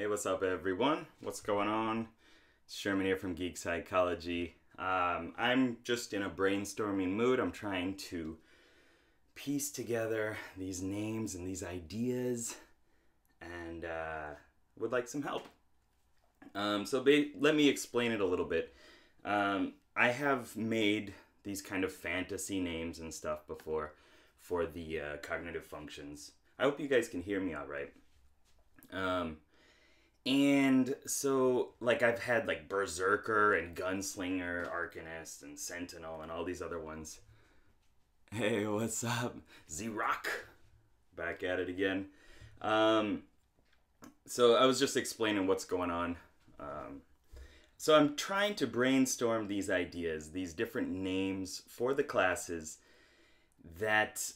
Hey, what's up, everyone? What's going on? Sherman here from Geek Psychology. I'm just in a brainstorming mood. I'm trying to piece together these names and these ideas, and would like some help. Let me explain it a little bit. I have made these kind of fantasy names and stuff before for the cognitive functions. I hope you guys can hear me all right. And so, like, I've had, like, Berserker and Gunslinger, Arcanist, and Sentinel, and all these other ones. Hey, what's up? Z-Rock! Back at it again. So I was just explaining what's going on. So I'm trying to brainstorm these ideas, these different names for the classes that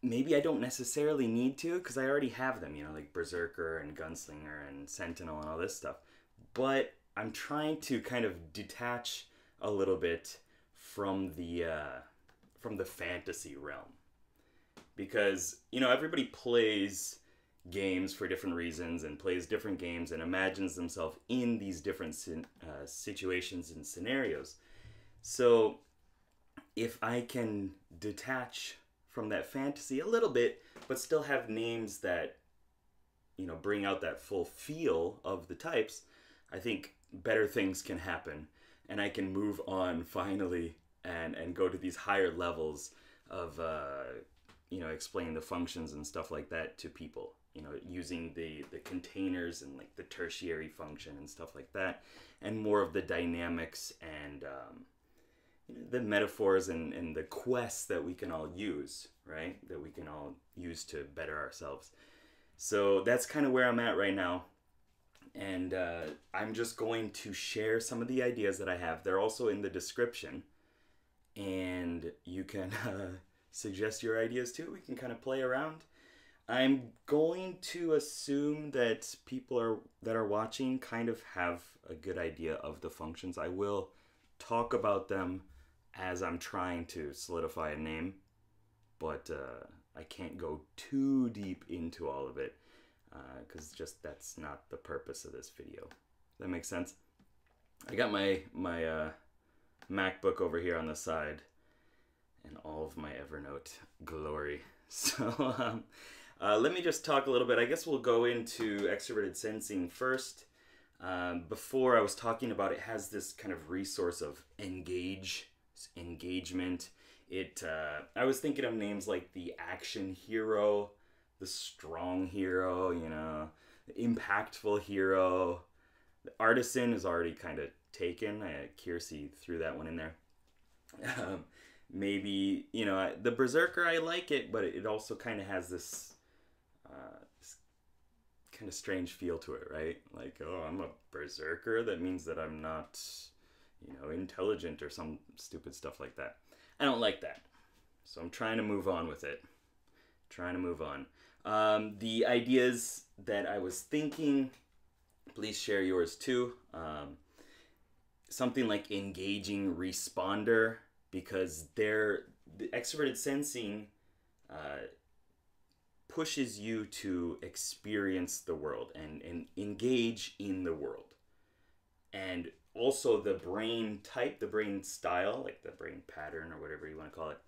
maybe I don't necessarily need to, because I already have them, like Berserker and Gunslinger and Sentinel and all this stuff. But I'm trying to kind of detach a little bit from the fantasy realm. Because, everybody plays games for different reasons and plays different games and imagines themselves in these different situations and scenarios. So if I can detach from that fantasy a little bit, but still have names that, bring out that full feel of the types, I think better things can happen. And I can move on finally and go to these higher levels of, explaining the functions and stuff like that to people. Using the containers and like the tertiary function and stuff like that. And more of the dynamics and the metaphors and the quests that we can all use, right? That we can all use to better ourselves. So that's kind of where I'm at right now. And I'm just going to share some of the ideas that I have. They're also in the description. And you can suggest your ideas too. We can kind of play around. I'm going to assume that people that are watching kind of have a good idea of the functions. I will talk about them as I'm trying to solidify a name, but I can't go too deep into all of it because that's not the purpose of this video. Does that make sense? I got my MacBook over here on the side and all of my Evernote glory. So let me just talk a little bit. I guess we'll go into extroverted sensing first. Before I was talking about it has this kind of resource of engagement. I was thinking of names like the action hero, the strong hero, the impactful hero. The artisan is already kind of taken. Kiersey threw that one in there. Maybe, the Berserker, I like it, but it also kind of has this kind of strange feel to it, right? Like, oh, I'm a Berserker? That means that I'm not, intelligent or some stupid stuff like that. I don't like that. So I'm trying to move on with it. The ideas that I was thinking, please share yours too. Something like engaging responder, because the extroverted sensing pushes you to experience the world and engage in the world. And also the brain type, the brain style, like the brain pattern or whatever you want to call it,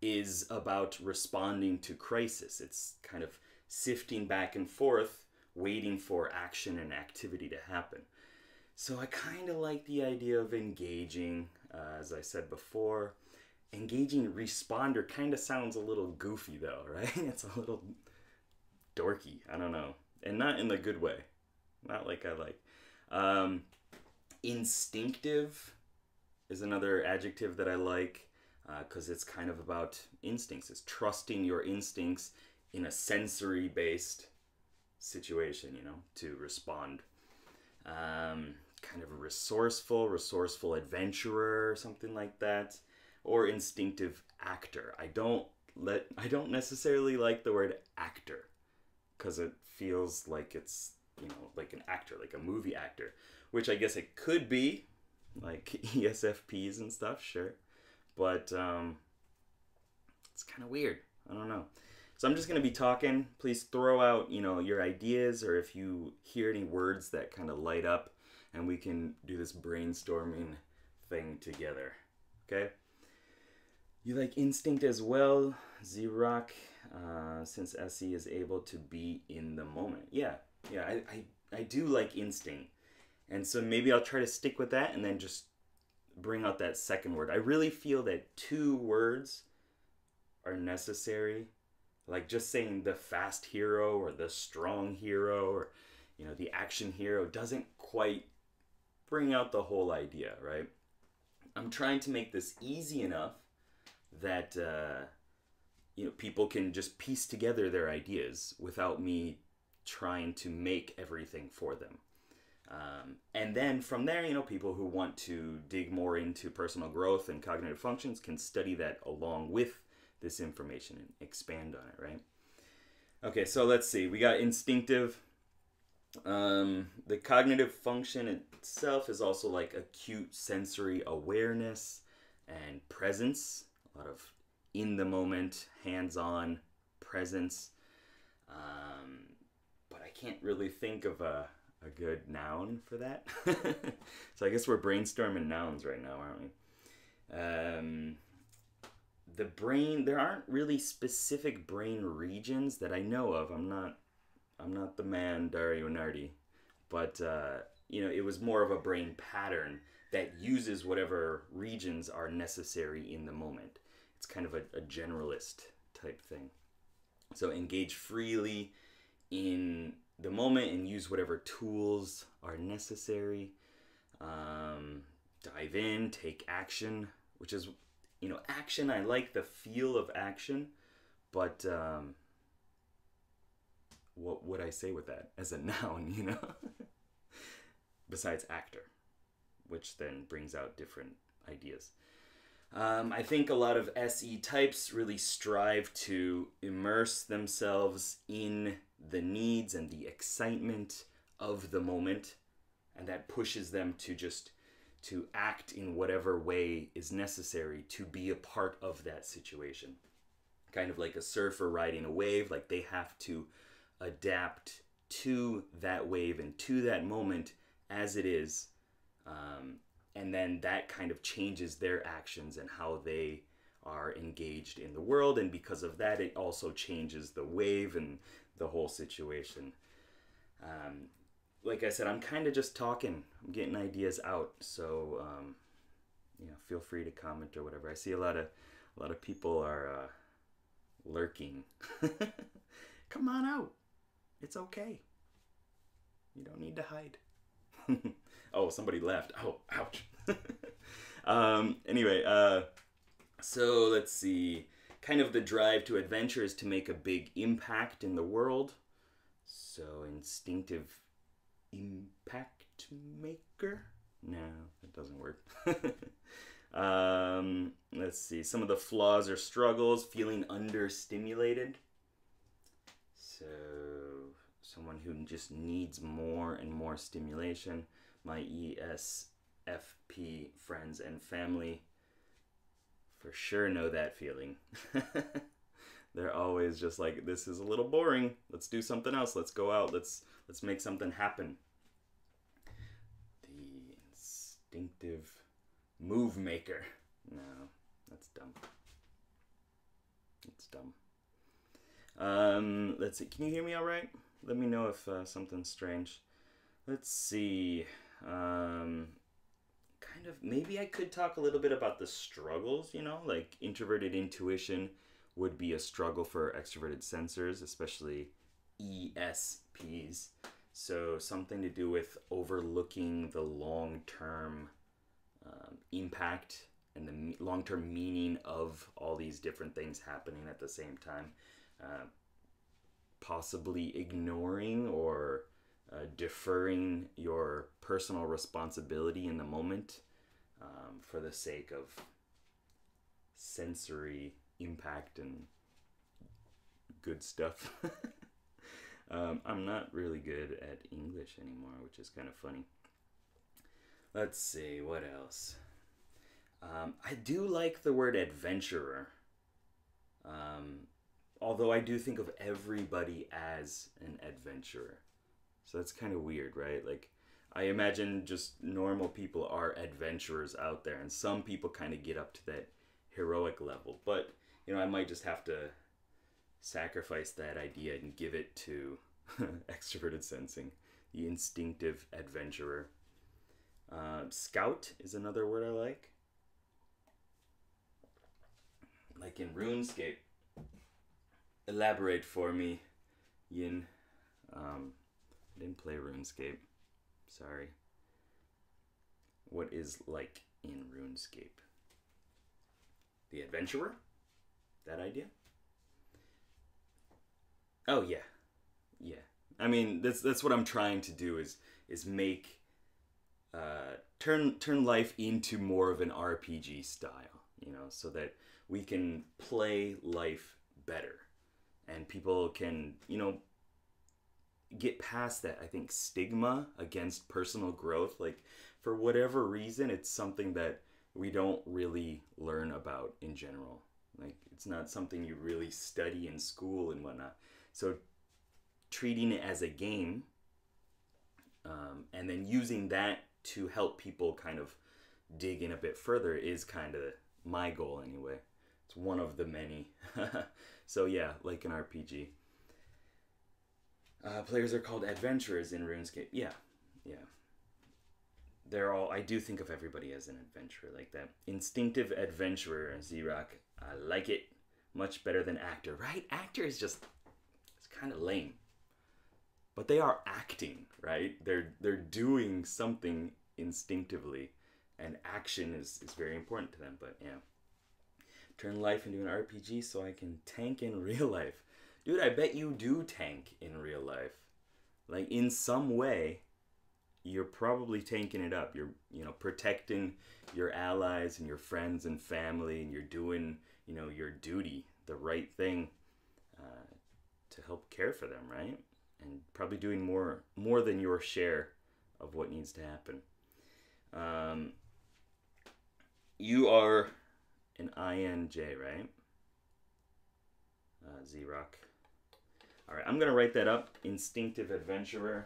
is about responding to crisis. It's kind of sifting back and forth, waiting for action and activity to happen. So I kind of like the idea of engaging, as I said before. Engaging responder kind of sounds a little goofy though, right? It's a little dorky, I don't know. And not in the good way. Not like I like. Instinctive is another adjective that I like because it's kind of about instincts. It's trusting your instincts in a sensory-based situation, to respond. Kind of resourceful adventurer, something like that. Or instinctive actor. I don't necessarily like the word actor because it feels like it's, like an actor, like a movie actor, which I guess it could be, like ESFPs and stuff, sure. But it's kind of weird. I don't know. So I'm just going to be talking. Please throw out, your ideas, or if you hear any words that kind of light up, and we can do this brainstorming thing together. Okay? You like instinct as well, Z-Rock, since SE is able to be in the moment. Yeah, I do like instinct. And so maybe I'll try to stick with that and then just bring out that second word. I really feel that 2 words are necessary. Like just saying the fast hero or the strong hero or, the action hero doesn't quite bring out the whole idea, right? I'm trying to make this easy enough that, people can just piece together their ideas without me trying to make everything for them. And then from there, people who want to dig more into personal growth and cognitive functions can study that along with this information and expand on it, right? Okay, so let's see. We got instinctive. The cognitive function itself is also like acute sensory awareness and presence. A lot of in the moment, hands-on presence. But I can't really think of a good noun for that. So I guess we're brainstorming nouns right now, aren't we? The brain, there aren't really specific brain regions that I know of. I'm not the man Dario Nardi, but it was more of a brain pattern that uses whatever regions are necessary in the moment. It's kind of a generalist type thing. So engage freely in the moment and use whatever tools are necessary. Dive in, take action, which is, action. I like the feel of action, but what would I say with that as a noun, besides actor, which then brings out different ideas. I think a lot of SE types really strive to immerse themselves in the needs and the excitement of the moment, and that pushes them to act in whatever way is necessary to be a part of that situation. Kind of like a surfer riding a wave, like they have to adapt to that wave and to that moment as it is, and then that kind of changes their actions and how they are engaged in the world, and because of that it also changes the wave and the whole situation. Like I said, I'm kind of just talking. I'm getting ideas out, so feel free to comment or whatever. I see a lot of people are lurking. Come on out. It's okay. You don't need to hide. Oh, somebody left. Oh, ouch. Anyway, so let's see. Kind of the drive to adventure is to make a big impact in the world. So instinctive impact maker? No, that doesn't work. Let's see. Some of the flaws or struggles, feeling understimulated. So someone who just needs more and more stimulation. My ESFP friends and family for sure know that feeling. They're always just like, this is a little boring. Let's do something else. Let's go out. Let's make something happen. The instinctive move maker. No, that's dumb. It's dumb. Let's see. Can you hear me all right? Let me know if something's strange. Let's see. Kind of, maybe I could talk a little bit about the struggles, like introverted intuition would be a struggle for extroverted sensors, especially ESPs. So something to do with overlooking the long-term impact and the long-term meaning of all these different things happening at the same time. Possibly ignoring or deferring your personal responsibility in the moment for the sake of sensory impact and good stuff. I'm not really good at English anymore, which is kind of funny. Let's see, what else? I do like the word adventurer. although I do think of everybody as an adventurer. So that's kind of weird, right? Like, I imagine just normal people are adventurers out there, and some people kind of get up to that heroic level. But, you know, I might just have to sacrifice that idea and give it to extroverted sensing, the instinctive adventurer. Scout is another word I like. Like in RuneScape. Elaborate for me, Yin. I didn't play RuneScape. Sorry. What is like in RuneScape? The adventurer? That idea? Oh yeah. Yeah. I mean, that's what I'm trying to do is make turn life into more of an RPG style, you know, so that we can play life better. And people can, you know, get past that, I think, stigma against personal growth. Like, for whatever reason, it's something that we don't really learn about in general. Like, it's not something you really study in school and whatnot. So treating it as a game, and then using that to help people kind of dig in a bit further is kind of my goal anyway. It's one of the many. So yeah, like an RPG. Players are called adventurers in RuneScape. Yeah. They're all, I do think of everybody as an adventurer like that. Instinctive adventurer, Z-Rock. I like it much better than actor, right? Actor is just, it's kind of lame. But they are acting, right? They're doing something instinctively, and action is very important to them. But yeah, turn life into an RPG so I can tank in real life. Dude, I bet you do tank in real life. Like, in some way, you're probably tanking it up. You're, you know, protecting your allies and your friends and family, and you're doing, you know, your duty, the right thing, to help care for them, right? And probably doing more than your share of what needs to happen. You are an INJ, right? Z-Rock. All right, I'm going to write that up. Instinctive adventurer.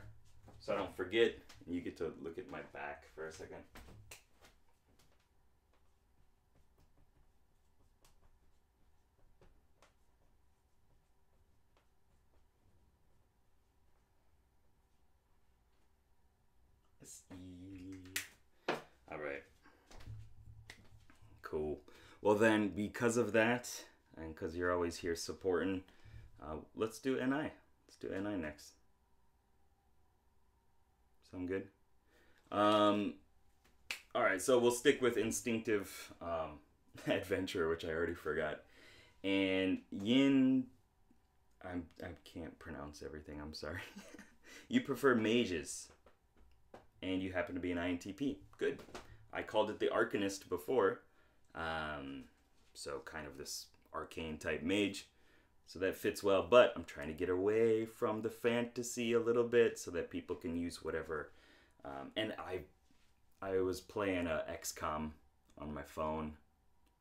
So I don't forget. And you get to look at my back for a second. All right. Cool. Well then, because of that, and because you're always here supporting, let's do NI. Let's do NI next. Sound good? All right, so we'll stick with instinctive adventure, which I already forgot. And Yin, I can't pronounce everything, I'm sorry. You prefer mages, and you happen to be an INTP. Good. I called it the Arcanist before. So kind of this arcane type mage. So that fits well, but I'm trying to get away from the fantasy a little bit so that people can use whatever. And I was playing XCOM on my phone,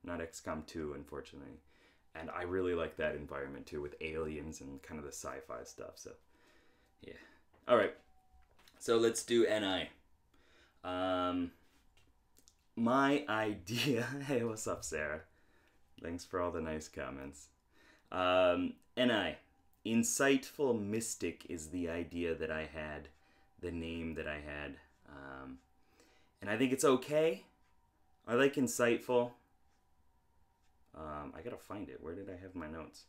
not XCOM 2, unfortunately. And I really like that environment too, with aliens and kind of the sci-fi stuff. So yeah. All right. So let's do NI. My idea. Hey, what's up, Sarah? Thanks for all the nice comments. NI. Insightful mystic is the idea that I had, the name that I had. And I think it's okay. I like insightful. I gotta find it. Where did I have my notes?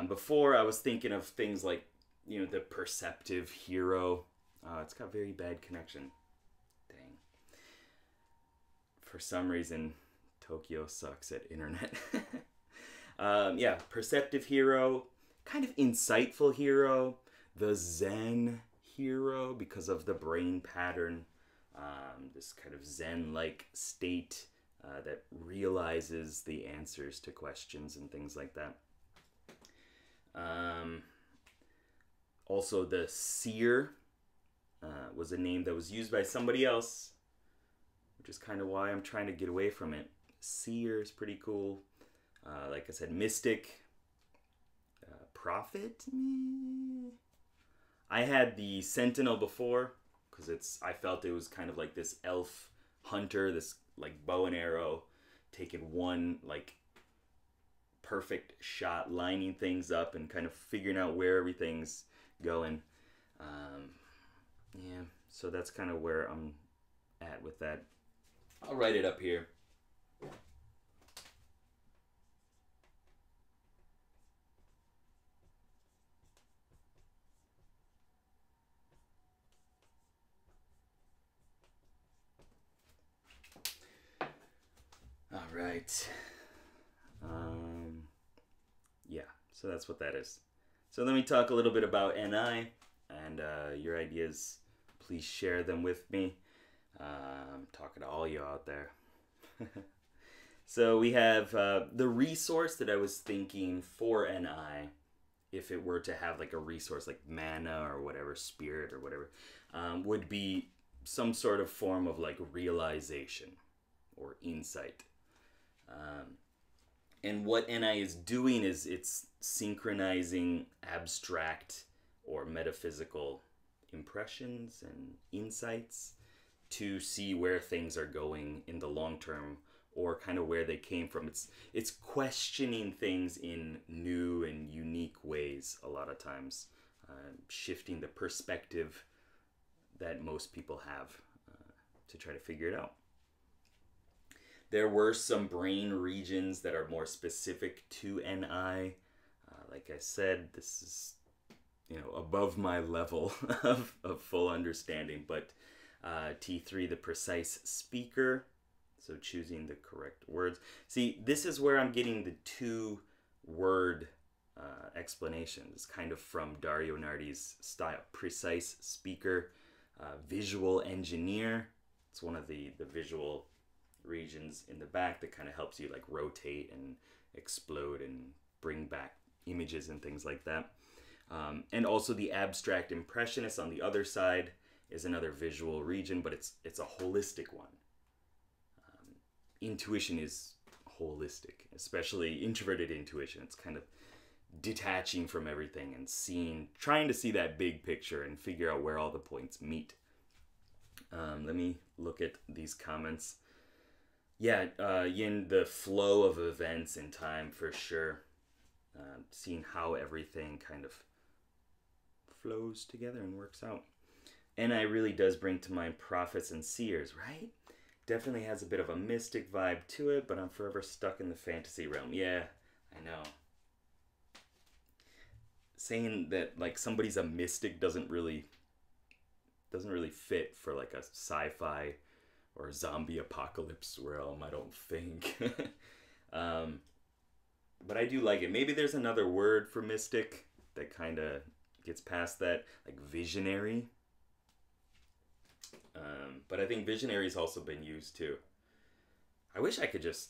Before I was thinking of things like, you know, the perceptive hero. It's got very bad connection. Dang. For some reason, Tokyo sucks at internet. Yeah, perceptive hero, kind of insightful hero, the Zen hero because of the brain pattern, this kind of Zen-like state that realizes the answers to questions and things like that. Also, the seer was a name that was used by somebody else, which is kind of why I'm trying to get away from it. seer is pretty cool. Like I said, mystic. Prophet? I had the sentinel before, because I felt it was kind of like this elf hunter, this like bow and arrow, taking one like perfect shot, lining things up and kind of figuring out where everything's going. Yeah, so that's kind of where I'm at with that. I'll write it up here. All right. Yeah, so that's what that is. So let me talk a little bit about NI, and your ideas, please share them with me. I'm talking to all you out there. So we have the resource that I was thinking for NI, if it were to have like a resource like mana or whatever, spirit or whatever, would be some sort of form of like realization or insight. And what NI is doing is it's synchronizing abstract or metaphysical impressions and insights to see where things are going in the long term, or kind of where they came from. It's questioning things in new and unique ways a lot of times, shifting the perspective that most people have to try to figure it out. There were some brain regions that are more specific to NI. Like I said, this is, above my level of full understanding, but T3, the precise speaker, so choosing the correct words. See, this is where I'm getting the 2-word explanations, kind of from Dario Nardi's style. Precise speaker, visual engineer. It's one of the visual regions in the back that kind of helps you like rotate and explode and bring back images and things like that. And also the abstract impressionist on the other side is another visual region, but it's a holistic one. Intuition is holistic, especially introverted intuition. It's kind of detaching from everything and trying to see that big picture and figure out where all the points meet. Let me look at these comments. Yeah, in the flow of events in time, for sure. Seeing how everything kind of flows together and works out. NI really does bring to mind prophets and seers, right? Definitely has a bit of a mystic vibe to it, but I'm forever stuck in the fantasy realm. Yeah, I know. Saying that like somebody's a mystic doesn't really fit for like a sci-fi or zombie apocalypse realm, I don't think. But I do like it. Maybe there's another word for mystic that kind of gets past that, like visionary. But I think visionary's also been used too. I wish I could just,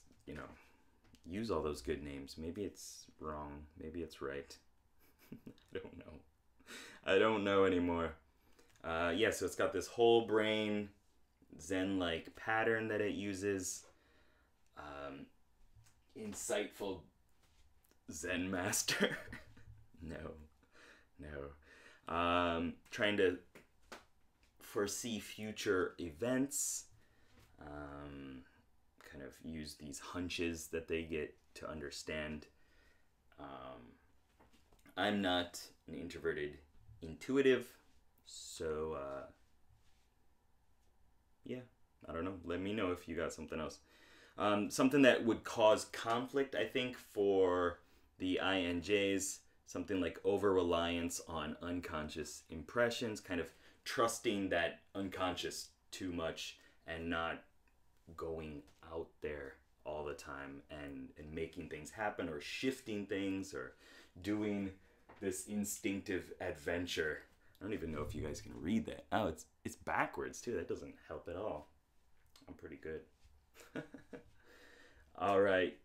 use all those good names. Maybe it's wrong. Maybe it's right. I don't know. I don't know anymore. Yeah, so it's got this whole brain Zen-like pattern that it uses. Insightful Zen master. No. Trying to foresee future events. Kind of use these hunches that they get to understand. I'm not an introverted intuitive, so yeah, I don't know. Let me know if you got something else. Something that would cause conflict, I think, for the INJs, something like over-reliance on unconscious impressions, kind of trusting that unconscious too much and not going out there all the time and making things happen or shifting things or doing this instinctive adventure. I don't even know if you guys can read that. Oh, it's backwards too. That doesn't help at all. I'm pretty good. All right.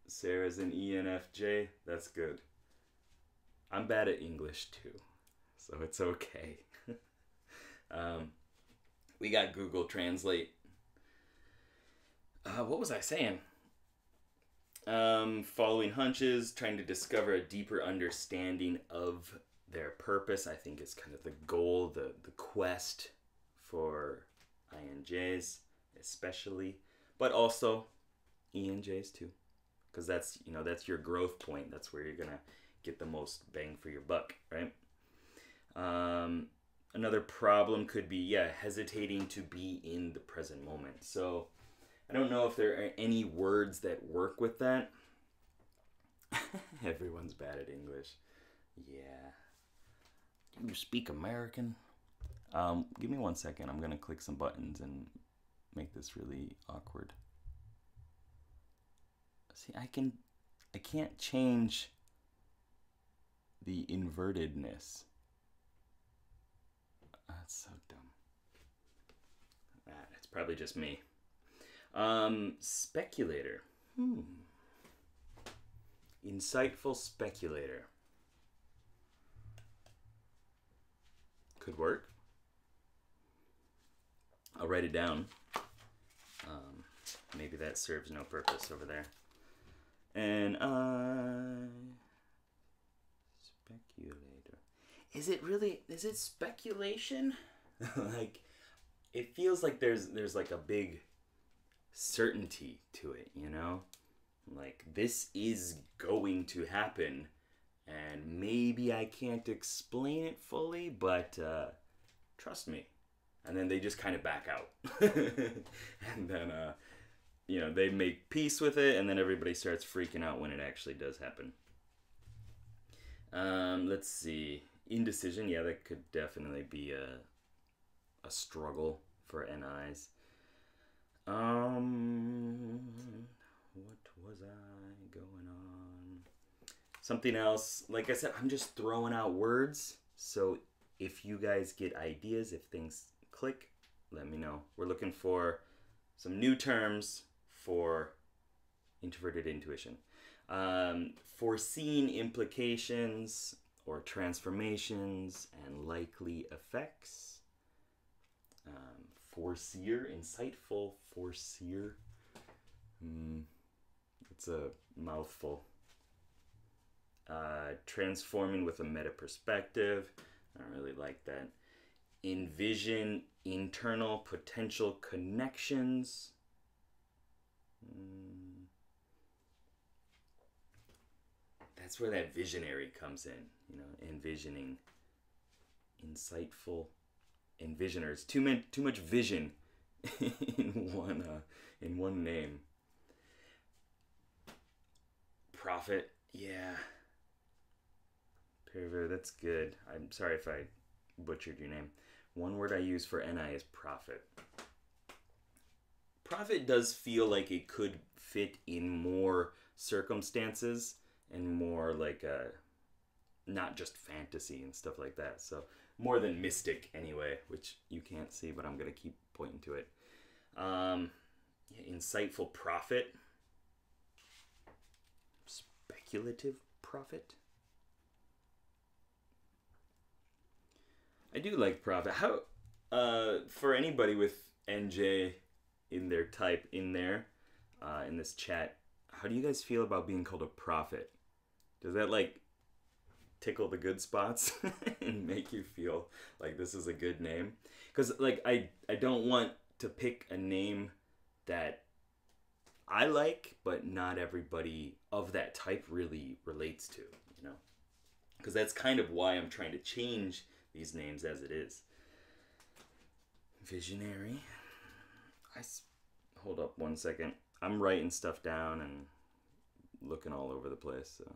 Sarah's an ENFJ. That's good. I'm bad at English too, so it's okay. We got Google Translate. What was I saying? Following hunches, trying to discover a deeper understanding of their purpose, I think is kind of the goal, the quest for INJs especially, but also ENJs too, because that's your growth point. That's where you're gonna get the most bang for your buck, right? Another problem could be hesitating to be in the present moment. So I don't know if there are any words that work with that. Everyone's bad at English. Yeah. Do you speak American? Give me 1 second. I'm gonna click some buttons and make this really awkward. See, I can't change the invertedness. That's so dumb. It's probably just me. Speculator. Insightful speculator. Could work. I'll write it down. Maybe that serves no purpose over there. And speculator. Is it speculation? Like, it feels like there's like a big certainty to it, you know? Like, this is going to happen, and maybe I can't explain it fully, but trust me. And then they just kind of back out. And then, they make peace with it, and then everybody starts freaking out when it actually does happen. Let's see. Indecision, yeah, that could definitely be a struggle for NIs. What was I going on? Something else. Like I said, I'm just throwing out words. So if you guys get ideas, if things click, let me know. We're looking for some new terms for introverted intuition. Foreseeing implications or transformations and likely effects. Foreseer, insightful foreseer. It's a mouthful. Transforming with a meta perspective. I don't really like that. Envision internal potential connections. That's where that visionary comes in, envisioning. Insightful envisioners. Too much vision in one name. Prophet, yeah. Pervert, that's good. I'm sorry if I butchered your name. One word I use for NI is prophet. Prophet does feel like it could fit in more circumstances and more like not just fantasy and stuff like that. So more than mystic anyway, which you can't see, but I'm gonna keep pointing to it. Insightful prophet. Speculative prophet. I do like prophet. How for anybody with NJ in their type in there, in this chat, how do you guys feel about being called a prophet? Does that like tickle the good spots and make you feel like this is a good name? Because like I don't want to pick a name that I like, but not everybody of that type really relates to, because that's kind of why I'm trying to change these names as it is. Visionary. Hold up 1 second. I'm writing stuff down and looking all over the place. So.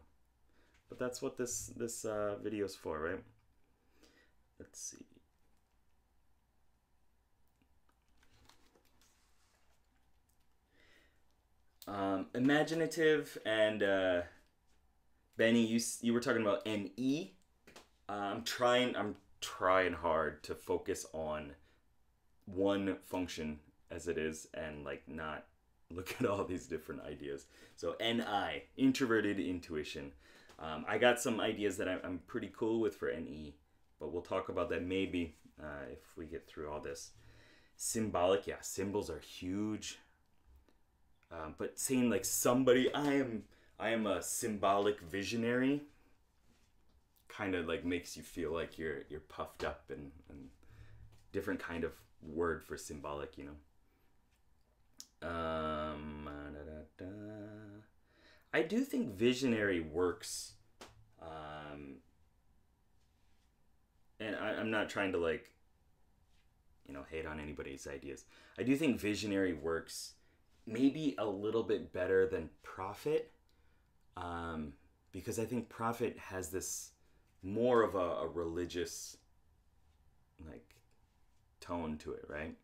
But that's what this video's for, right? Let's see. Imaginative and Benny, you were talking about NE. I'm trying hard to focus on one function as it is and like not look at all these different ideas. So NI, introverted intuition. I got some ideas that I'm pretty cool with for NE, but we'll talk about that maybe if we get through all this. Symbolic, yeah, symbols are huge. But saying like somebody, I am a symbolic visionary, kind of like makes you feel like you're puffed up, and different kind of word for symbolic, you know. I do think visionary works, and I'm not trying to like, you know, hate on anybody's ideas. I do think visionary works maybe a little bit better than prophet, because I think prophet has this more of a religious like tone to it, right?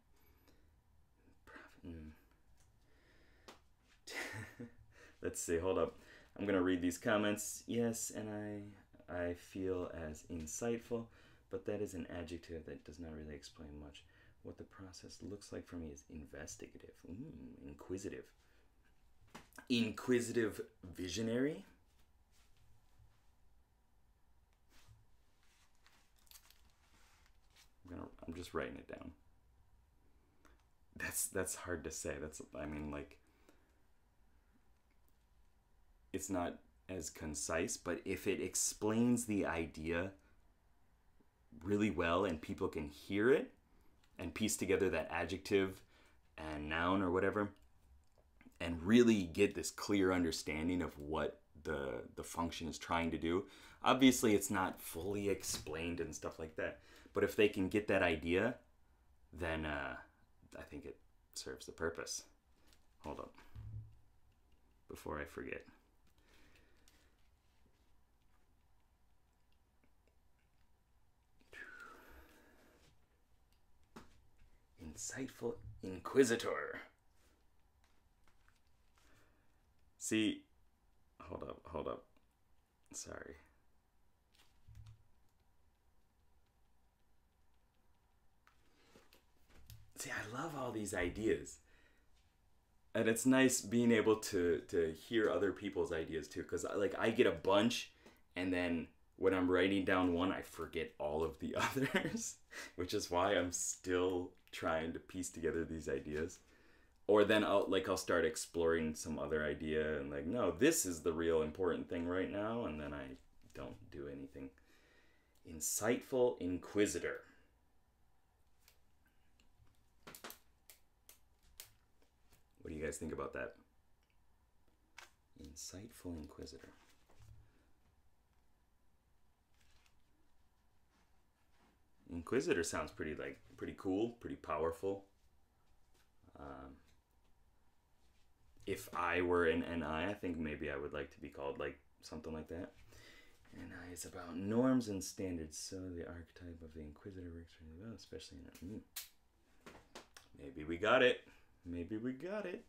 Let's see, hold up. I'm gonna read these comments. Yes, and I feel as insightful, but that is an adjective that does not really explain much. What the process looks like for me is investigative, inquisitive. Inquisitive visionary? I'm just writing it down. That's hard to say. I mean, like, it's not as concise, but if it explains the idea really well and people can hear it and piece together that adjective and noun or whatever and really get this clear understanding of what the function is trying to do. Obviously, it's not fully explained and stuff like that, but if they can get that idea, then I think it serves the purpose. Hold up, before I forget. Insightful inquisitor. See, hold up. Sorry. See, I love all these ideas. And it's nice being able to hear other people's ideas too, because I get a bunch, and then when I'm writing down one, I forget all of the others, which is why I'm still trying to piece together these ideas. Or then I'll start exploring some other idea and like, no, this is the real important thing right now, and then I don't do anything. Insightful inquisitor. What do you guys think about that? Insightful inquisitor. Inquisitor sounds pretty cool, pretty powerful. If I were an NI, I think maybe I would like to be called like something like that. NI is about norms and standards, so the archetype of the inquisitor works really well, especially in maybe we got it. Maybe we got it.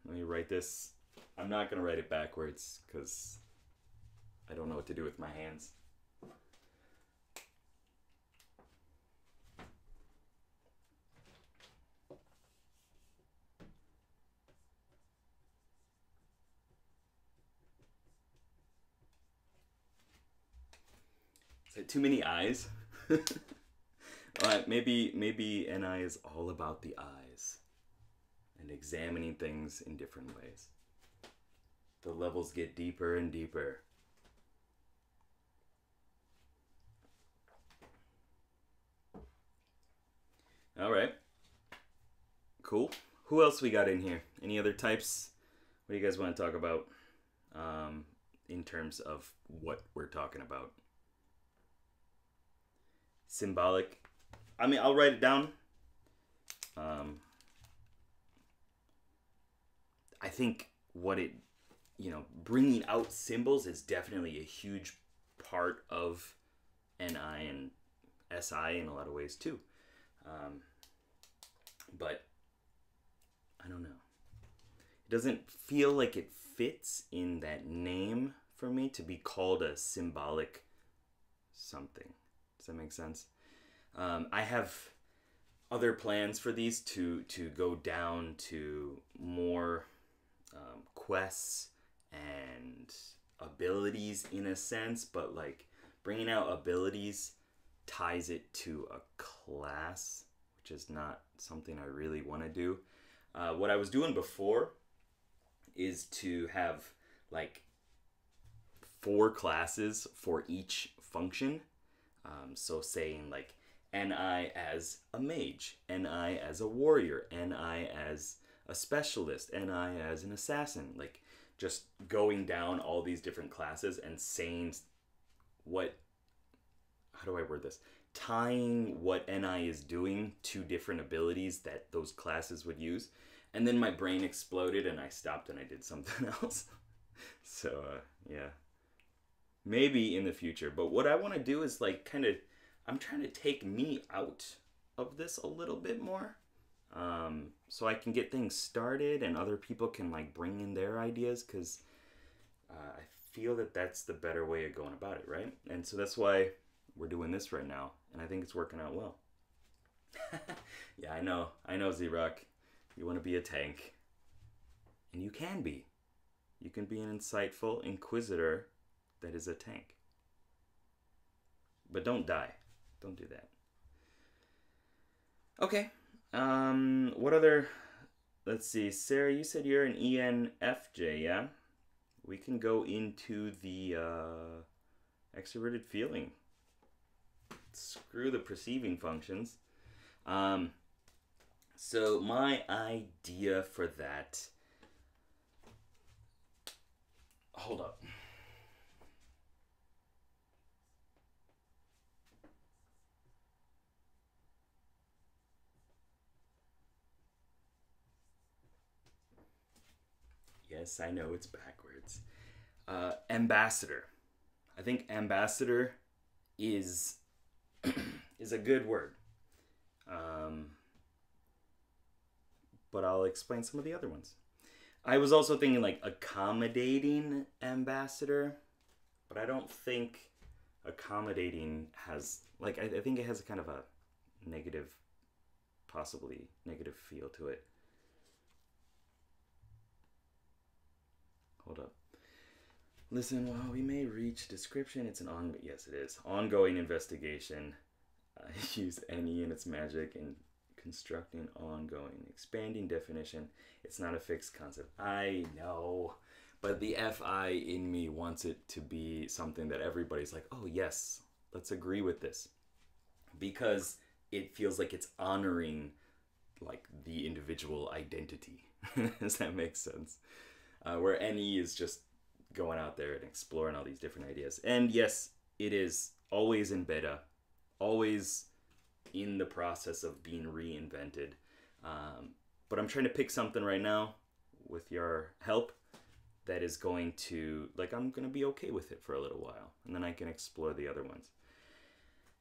Let me write this. I'm not going to write it backwards because I don't know what to do with my hands. Is it too many eyes? Maybe NI is all about the eyes and examining things in different ways. The levels get deeper and deeper. All right. Cool. Who else we got in here? Any other types? What do you guys want to talk about in terms of what we're talking about? Symbolic. I mean, I'll write it down. I think bringing out symbols is definitely a huge part of NI and SI in a lot of ways too. But I don't know. It doesn't feel like it fits in that name for me to be called a symbolic something. Does that make sense? I have other plans for these to go down to more quests and abilities in a sense, but like bringing out abilities ties it to a class, which is not something I really want to do. What I was doing before is to have like 4 classes for each function. So saying like NI as a mage, NI as a warrior, NI as a specialist, NI as an assassin. Like just going down all these different classes and saying what, how do I word this? Tying what NI is doing to different abilities that those classes would use. And then my brain exploded and I stopped and I did something else. So, yeah. Maybe in the future. But what I want to do is like kind of, I'm trying to take me out of this a little bit more. So I can get things started and other people can like bring in their ideas, because I feel that that's the better way of going about it, right? And so that's why we're doing this right now. And I think it's working out well. Yeah, I know, Z-Rock. You want to be a tank. And you can be. You can be an insightful inquisitor that is a tank. But don't die. Don't do that. Okay. What other... Let's see. Sarah, you said you're an ENFJ, yeah? We can go into the extroverted feeling. Screw the perceiving functions. So my idea for that... Hold up. Yes, I know it's backwards. Ambassador. I think ambassador is is a good word. But I'll explain some of the other ones. I was also thinking like accommodating ambassador, but I don't think accommodating has, like, I think it has a kind of a negative, possibly negative feel to it. Hold up. Listen, while we may reach description, it's an yes, it is. Ongoing investigation. I use any and its magic in constructing ongoing. Expanding definition. It's not a fixed concept. I know. But the FI in me wants it to be something that everybody's like, oh yes, let's agree with this. Because it feels like it's honoring like the individual identity. Does that make sense? Where NE is just going out there and exploring all these different ideas. And yes, it is always in beta, always in the process of being reinvented. But I'm trying to pick something right now with your help that is going to, like, I'm going to be okay with it for a little while. And then I can explore the other ones.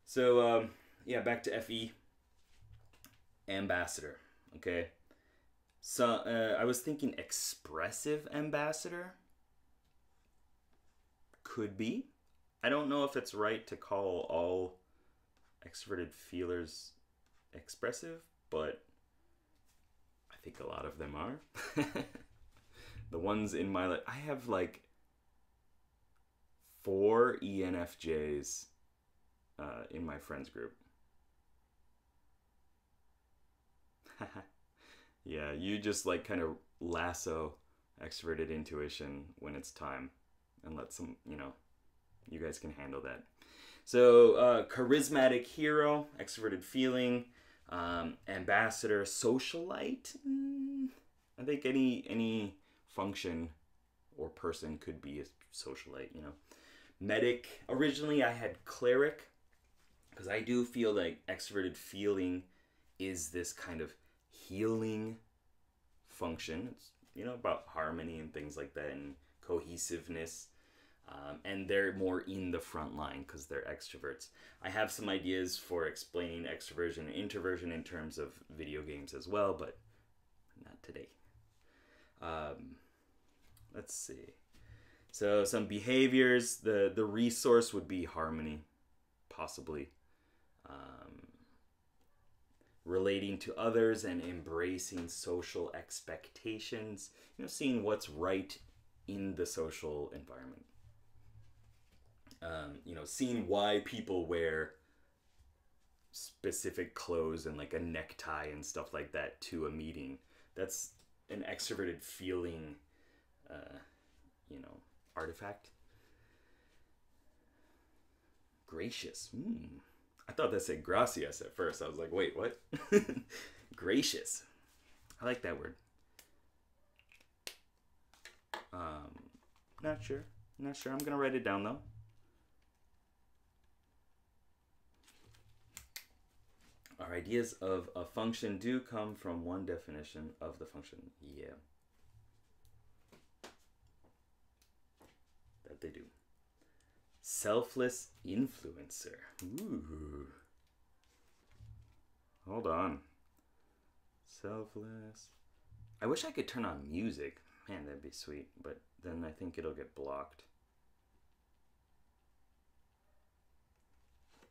So, yeah, back to FE. Ambassador, okay? So I was thinking expressive ambassador. Could be. I don't know if it's right to call all extroverted feelers expressive, but I think a lot of them are. The ones in my life, I have like 4 ENFJs in my friends group. Yeah, you just like kind of lasso extroverted intuition when it's time and let some, you know, you guys can handle that. So charismatic hero, extroverted feeling, ambassador, socialite. I think any function or person could be a socialite, you know. Medic. Originally I had cleric because I do feel like extroverted feeling is this kind of healing function. It's, you know, about harmony and things like that and cohesiveness. And they're more in the front line because they're extroverts. I have some ideas for explaining extroversion and introversion in terms of video games as well, but not today. Let's see. So some behaviors. The resource would be harmony, possibly. Relating to others and embracing social expectations. You know, seeing what's right in the social environment. You know, seeing why people wear specific clothes and like a necktie and stuff like that to a meeting That's an extroverted feeling, artifact. Gracious. I thought that said gracias at first. I was like, wait, what? Gracious. I like that word. Not sure. I'm going to write it down, though. Our ideas of a function do come from one definition of the function. Yeah. That they do. Selfless influencer. Ooh. Hold on. Selfless. I wish I could turn on music. Man, that'd be sweet. But then I think it'll get blocked.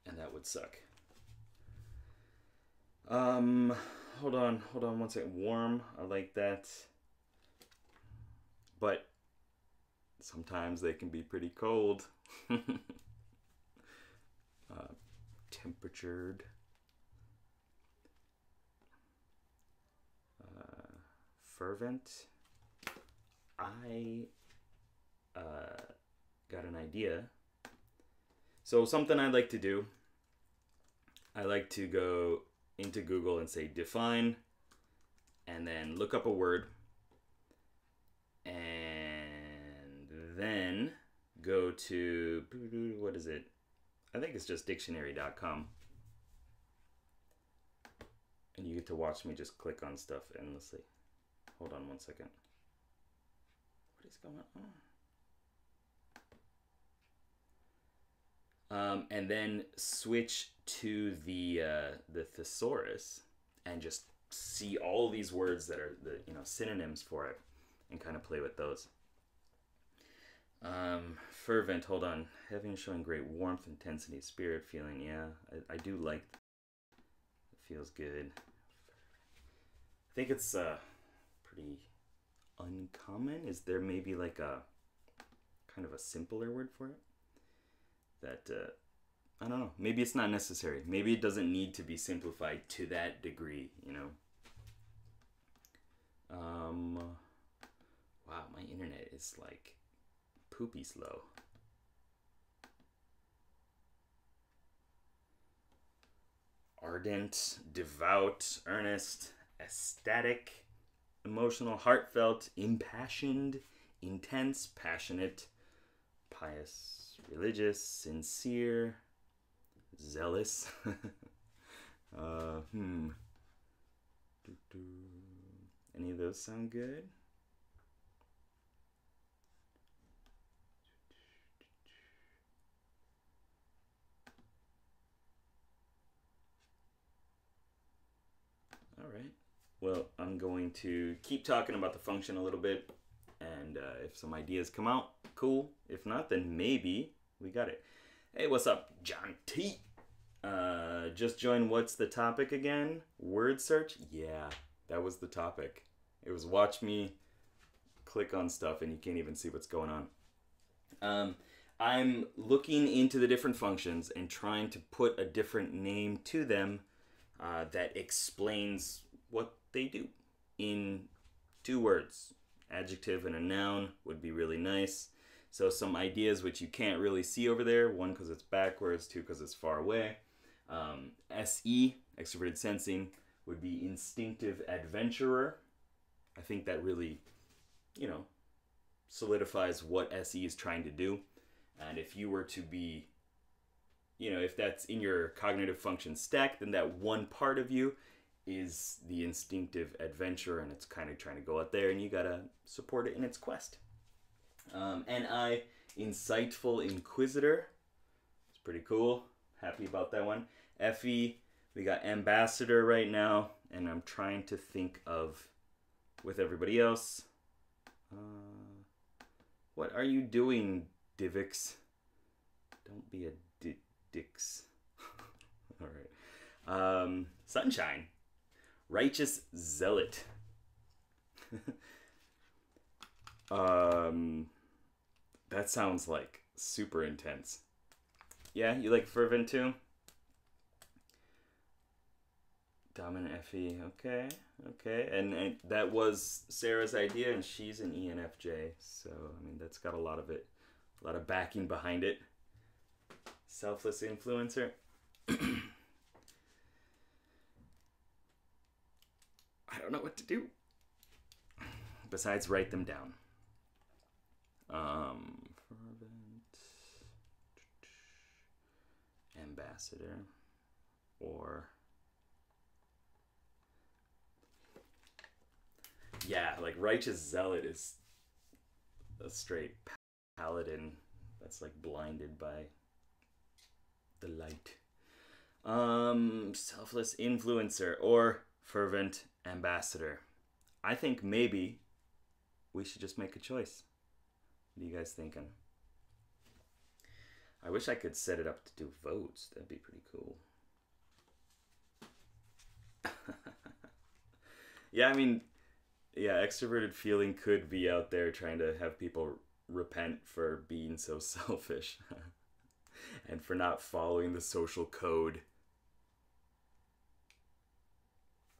And that would suck. Hold on one second. Warm, I like that. But sometimes they can be pretty cold. Temperatured. Fervent. I got an idea. So something I like to do, I like to go into Google and say define, and then look up a word, and then go to, what is it? I think it's just dictionary.com. And you get to watch me just click on stuff endlessly. Hold on one second. What is going on? And then switch to the thesaurus and just see all these words that are the synonyms for it, and kind of play with those. Fervent, hold on. Having, showing great warmth, intensity, spirit, feeling. Yeah, I do like that. It feels good. I think it's pretty uncommon. Is there maybe like a kind of a simpler word for it? That, I don't know. Maybe it's not necessary. Maybe it doesn't need to be simplified to that degree, Wow, my internet is like poopy slow. Ardent, devout, earnest, ecstatic, emotional, heartfelt, impassioned, intense, passionate, pious, religious, sincere, zealous. Any of those sound good? All right. Well, I'm going to keep talking about the function a little bit, and if some ideas come out, cool. If not, then maybe we got it. Hey, what's up, John T? Just joined. What's the topic again? Word search? Yeah, that was the topic. It was watch me click on stuff and you can't even see what's going on. I'm looking into the different functions and trying to put a different name to them that explains what they do in 2 words. Adjective and a noun would be really nice. So some ideas which you can't really see over there. 1, because it's backwards. 2, because it's far away. SE, extroverted sensing, would be instinctive adventurer. I think that really, solidifies what SE is trying to do. And if you were to be, if that's in your cognitive function stack, then that one part of you is the instinctive adventurer, and it's kind of trying to go out there, and you gotta support it in its quest. NI, insightful inquisitor. It's pretty cool. Happy about that one. FE, we got ambassador right now, and I'm trying to think of, with everybody else, what are you doing, Divix? Don't be a dix. All right. Sunshine, righteous zealot. That sounds like super intense. Yeah, you like fervent too? Dominant FE. Okay. Okay. And that was Sarah's idea, and she's an ENFJ. So, I mean, that's got a lot of backing behind it. Selfless influencer. I don't know what to do besides write them down. Fervent ambassador, or yeah, like righteous zealot is a straight paladin that's like blinded by the light. Selfless influencer or fervent ambassador. I think maybe we should just make a choice. What are you guys thinking? I wish I could set it up to do votes. That'd be pretty cool. Yeah, I mean, yeah, extroverted feeling could be out there trying to have people repent for being so selfish and for not following the social code.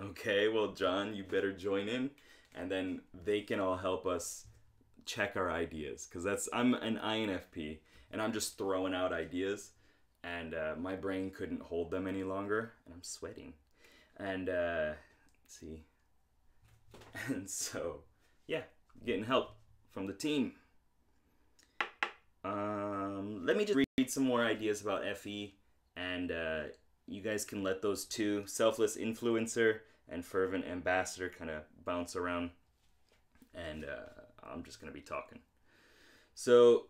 Okay, well, John, you better join in, and then they can all help us check our ideas, because I'm an INFP, and I'm just throwing out ideas, and my brain couldn't hold them any longer, and I'm sweating, and let's see, and so yeah, getting help from the team. Let me just read some more ideas about FE, and you guys can let those two, selfless influencer and fervent ambassador, kind of bounce around, and I'm just going to be talking. So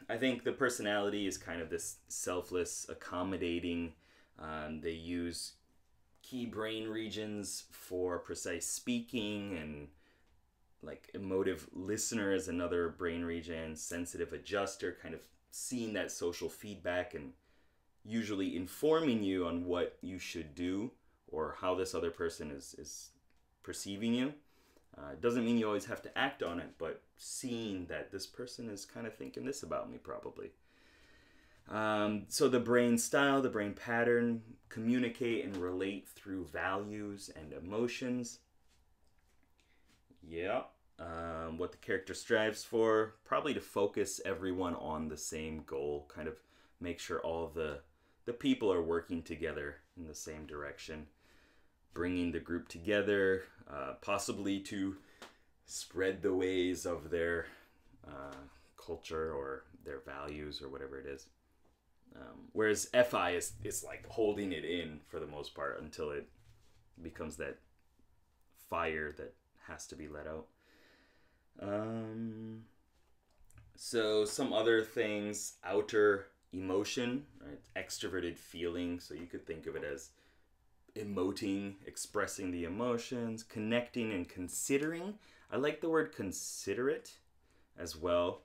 I think the personality is kind of this selfless, accommodating. They use key brain regions for precise speaking, and like emotive listener is another brain region, sensitive adjuster, kind of seeing that social feedback and usually informing you on what you should do or how this other person is perceiving you. Doesn't mean you always have to act on it, but seeing that this person is kind of thinking this about me probably. So the brain style, the brain pattern, communicate and relate through values and emotions. Yeah. What the character strives for, probably to focus everyone on the same goal, kind of make sure all the people are working together in the same direction, bringing the group together, possibly to spread the ways of their culture or their values or whatever it is. Whereas FI is like holding it in for the most part until it becomes that fire that has to be let out. So some other things, outer emotion, right? Extroverted feeling. So you could think of it as emoting, expressing the emotions, connecting and considering. I like the word considerate as well.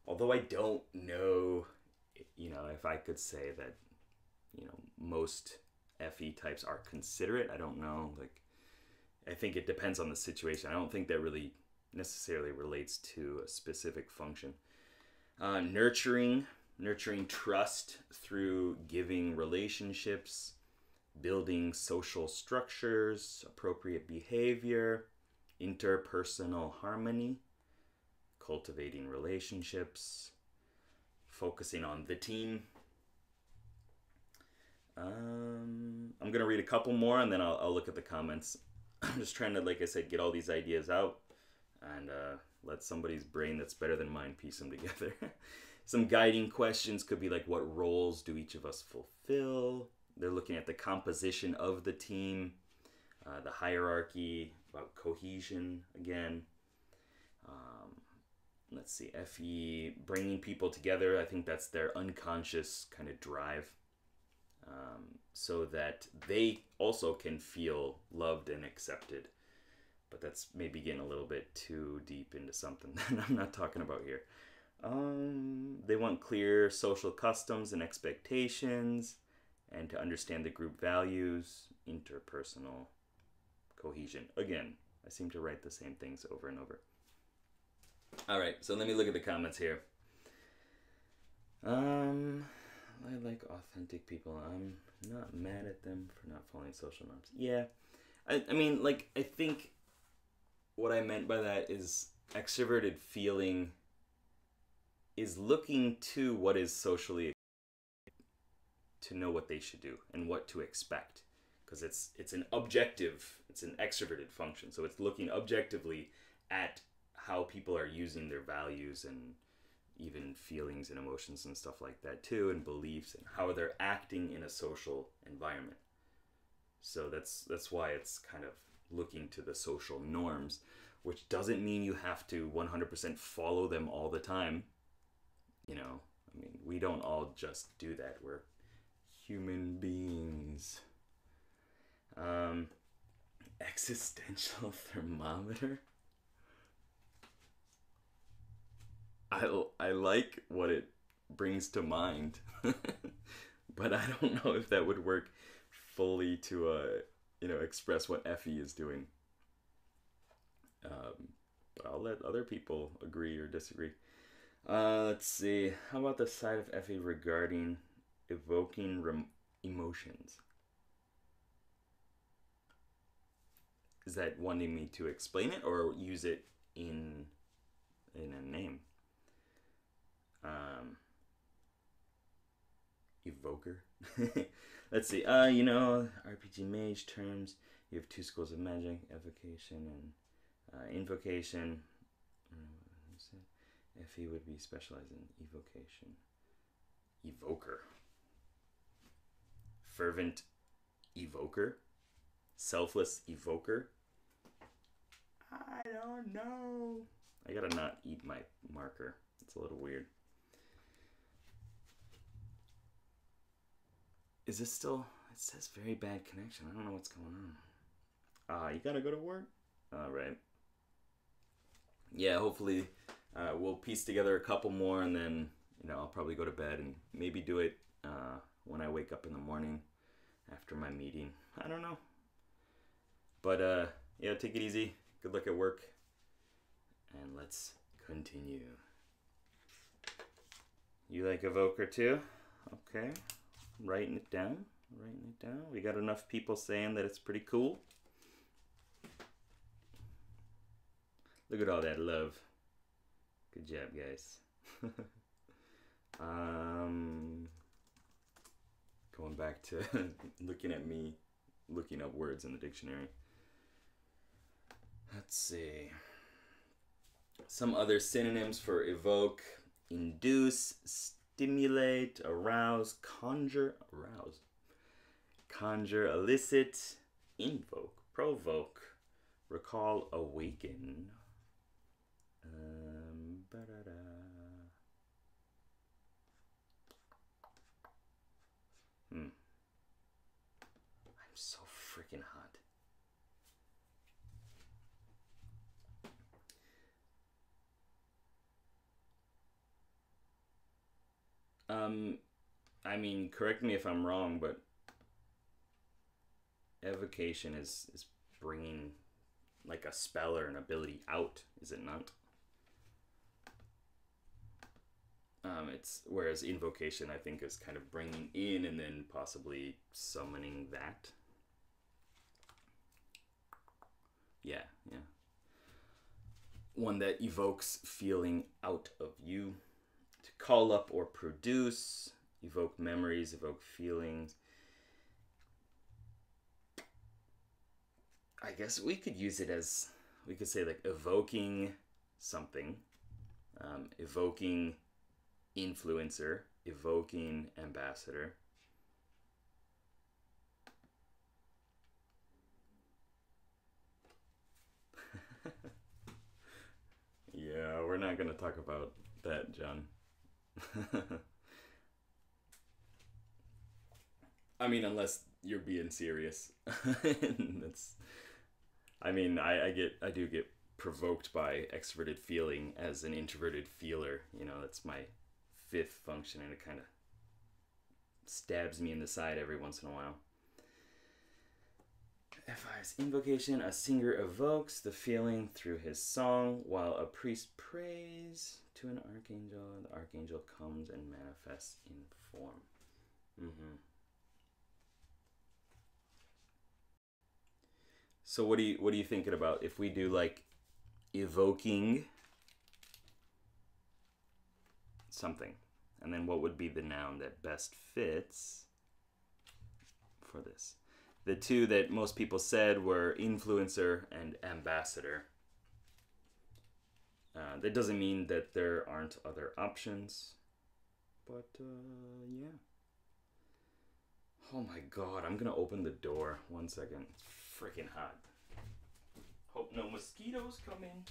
Although I don't know, if I could say that, most FE types are considerate. I don't know. I think it depends on the situation. I don't think that really necessarily relates to a specific function. Nurturing trust through giving relationships, building social structures, appropriate behavior, interpersonal harmony, cultivating relationships, focusing on the team. I'm going to read a couple more and then I'll look at the comments. I'm just trying to, like I said, get all these ideas out and let somebody's brain that's better than mine piece them together. Some guiding questions could be like, what roles do each of us fulfill? They're looking at the composition of the team, the hierarchy, about cohesion again. Let's see, FE, bringing people together. I think that's their unconscious kind of drive, so that they also can feel loved and accepted. But that's maybe getting a little bit too deep into something that I'm not talking about here. They want clear social customs and expectations, and to understand the group values, interpersonal cohesion. Again, I seem to write the same things over and over. All right, so let me look at the comments here. I like authentic people. I'm not mad at them for not following social norms. Yeah. I mean, like, I think what I meant by that is extroverted feeling is looking to what is socially to know what they should do and what to expect, because it's an objective, it's an extroverted function, so it's looking objectively at how people are using their values and even feelings and emotions and stuff like that too, and beliefs, and how they're acting in a social environment. So that's why it's kind of looking to the social norms, which doesn't mean you have to 100% follow them all the time. You know, I mean, we don't all just do that. We're human beings. Existential thermometer. I like what it brings to mind, but I don't know if that would work fully to express what Effie is doing. But I'll let other people agree or disagree. Let's see. How about the side of Effie regarding evoking emotions? Is that wanting me to explain it or use it in a name? Evoker. Let's see. RPG mage terms. You have two schools of magic: evocation and invocation. Effie would be specialized in evocation. Evoker. Fervent evoker. Selfless evoker. I don't know. I gotta not eat my marker. It's a little weird. Is this still... It says very bad connection. I don't know what's going on. You gotta go to work? Alright. Yeah, hopefully we'll piece together a couple more, and then, I'll probably go to bed and maybe do it when I wake up in the morning after my meeting. I don't know. But, yeah, take it easy. Good luck at work. And let's continue. You like Evoker too? Okay. Writing it down. We got enough people saying that it's pretty cool. Look at all that love. Good job, guys. Going back to looking at me, looking up words in the dictionary. Let's see. Some other synonyms for evoke: induce, stimulate, arouse, conjure, elicit, invoke, provoke, recall, awaken. I'm so freaking hot. I mean, correct me if I'm wrong, but evocation is bringing like a spell or an ability out, is it not? Whereas invocation, I think, is kind of bringing in and then possibly summoning that. Yeah. One that evokes feeling out of you. To call up or produce, evoke memories, evoke feelings. I guess we could use it as, we could say like evoking something, evoking influencer, evoking ambassador. Yeah, we're not going to talk about that, John. I mean, unless you're being serious. I do get provoked by extroverted feeling as an introverted feeler. That's my fifth function, and it kind of stabs me in the side every once in a while. FI's invocation: a singer evokes the feeling through his song, while a priest prays to an archangel. The archangel comes and manifests in form. Mm-hmm. So what are you thinking about if we do like evoking something, and then what would be the noun that best fits for this? The two that most people said were influencer and ambassador. That doesn't mean that there aren't other options, but yeah. Oh my god, I'm gonna open the door. 1 second. It's freaking hot. Hope no mosquitoes come in.